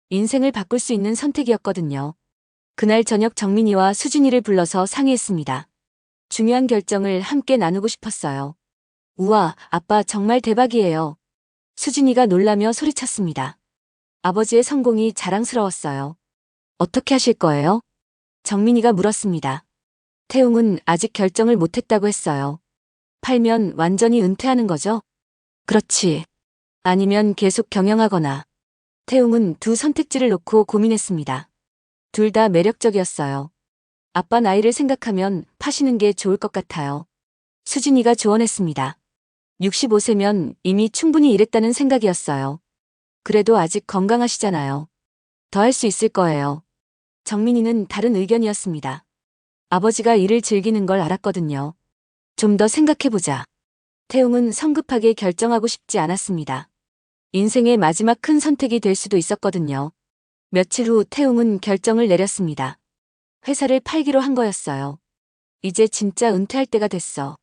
인생을 바꿀 수 있는 선택이었거든요. 그날 저녁 정민이와 수진이를 불러서 상의했습니다. 중요한 결정을 함께 나누고 싶었어요. 우와, 아빠 정말 대박이에요. 수진이가 놀라며 소리쳤습니다. 아버지의 성공이 자랑스러웠어요. 어떻게 하실 거예요? 정민이가 물었습니다. 태웅은 아직 결정을 못했다고 했어요. 팔면 완전히 은퇴하는 거죠? 그렇지. 아니면 계속 경영하거나. 태웅은 두 선택지를 놓고 고민했습니다. 둘 다 매력적이었어요. 아빠 나이를 생각하면 파시는 게 좋을 것 같아요. 수진이가 조언했습니다. 65세면 이미 충분히 일했다는 생각이었어요. 그래도 아직 건강하시잖아요. 더 할 수 있을 거예요. 정민이는 다른 의견이었습니다. 아버지가 일을 즐기는 걸 알았거든요. 좀 더 생각해보자. 태웅은 성급하게 결정하고 싶지 않았습니다. 인생의 마지막 큰 선택이 될 수도 있었거든요. 며칠 후 태웅은 결정을 내렸습니다. 회사를 팔기로 한 거였어요. 이제 진짜 은퇴할 때가 됐어.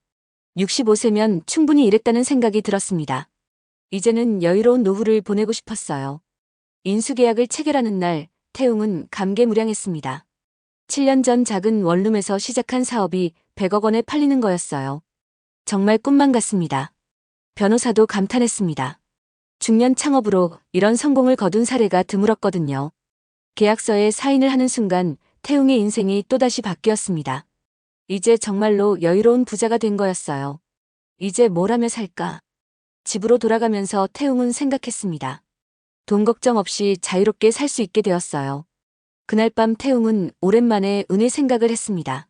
65세면 충분히 일했다는 생각이 들었습니다. 이제는 여유로운 노후를 보내고 싶었어요. 인수계약을 체결하는 날, 태웅은 감개무량했습니다. 7년 전 작은 원룸에서 시작한 사업이 100억 원에 팔리는 거였어요. 정말 꿈만 같습니다. 변호사도 감탄했습니다. 중년 창업으로 이런 성공을 거둔 사례가 드물었거든요. 계약서에 사인을 하는 순간 태웅의 인생이 또다시 바뀌었습니다. 이제 정말로 여유로운 부자가 된 거였어요. 이제 뭘 하며 살까? 집으로 돌아가면서 태웅은 생각했습니다. 돈 걱정 없이 자유롭게 살 수 있게 되었어요. 그날 밤 태웅은 오랜만에 은희 생각을 했습니다.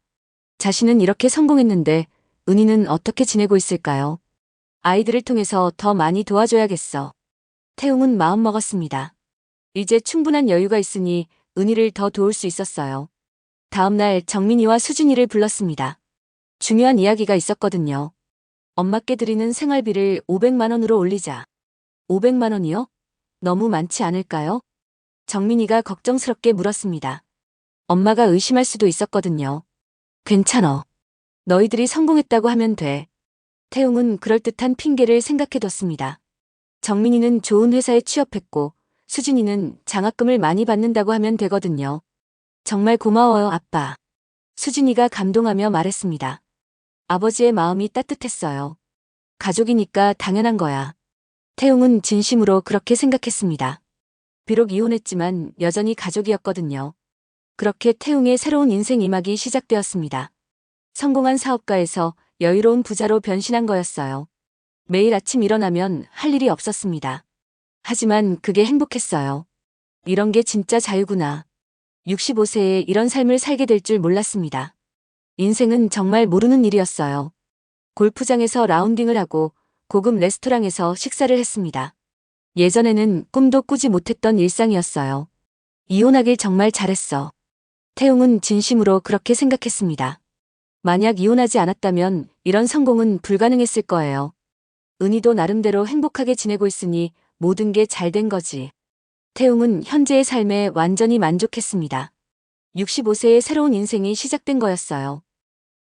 자신은 이렇게 성공했는데 은희는 어떻게 지내고 있을까요? 아이들을 통해서 더 많이 도와줘야겠어. 태웅은 마음먹었습니다. 이제 충분한 여유가 있으니 은희를 더 도울 수 있었어요. 다음날 정민이와 수진이를 불렀습니다. 중요한 이야기가 있었거든요. 엄마께 드리는 생활비를 500만 원으로 올리자. 500만 원이요? 너무 많지 않을까요? 정민이가 걱정스럽게 물었습니다. 엄마가 의심할 수도 있었거든요. 괜찮어. 너희들이 성공했다고 하면 돼. 태웅은 그럴듯한 핑계를 생각해뒀습니다. 정민이는 좋은 회사에 취업했고 수진이는 장학금을 많이 받는다고 하면 되거든요. 정말 고마워요, 아빠. 수진이가 감동하며 말했습니다. 아버지의 마음이 따뜻했어요. 가족이니까 당연한 거야. 태웅은 진심으로 그렇게 생각했습니다. 비록 이혼했지만 여전히 가족이었거든요. 그렇게 태웅의 새로운 인생 2막이 시작되었습니다. 성공한 사업가에서 여유로운 부자로 변신한 거였어요. 매일 아침 일어나면 할 일이 없었습니다. 하지만 그게 행복했어요. 이런 게 진짜 자유구나. 65세에 이런 삶을 살게 될 줄 몰랐습니다. 인생은 정말 모르는 일이었어요. 골프장에서 라운딩을 하고 고급 레스토랑에서 식사를 했습니다. 예전에는 꿈도 꾸지 못했던 일상이었어요. 이혼하길 정말 잘했어. 태웅은 진심으로 그렇게 생각했습니다. 만약 이혼하지 않았다면 이런 성공은 불가능했을 거예요. 은희도 나름대로 행복하게 지내고 있으니 모든 게 잘 된 거지. 태웅은 현재의 삶에 완전히 만족했습니다. 65세의 새로운 인생이 시작된 거였어요.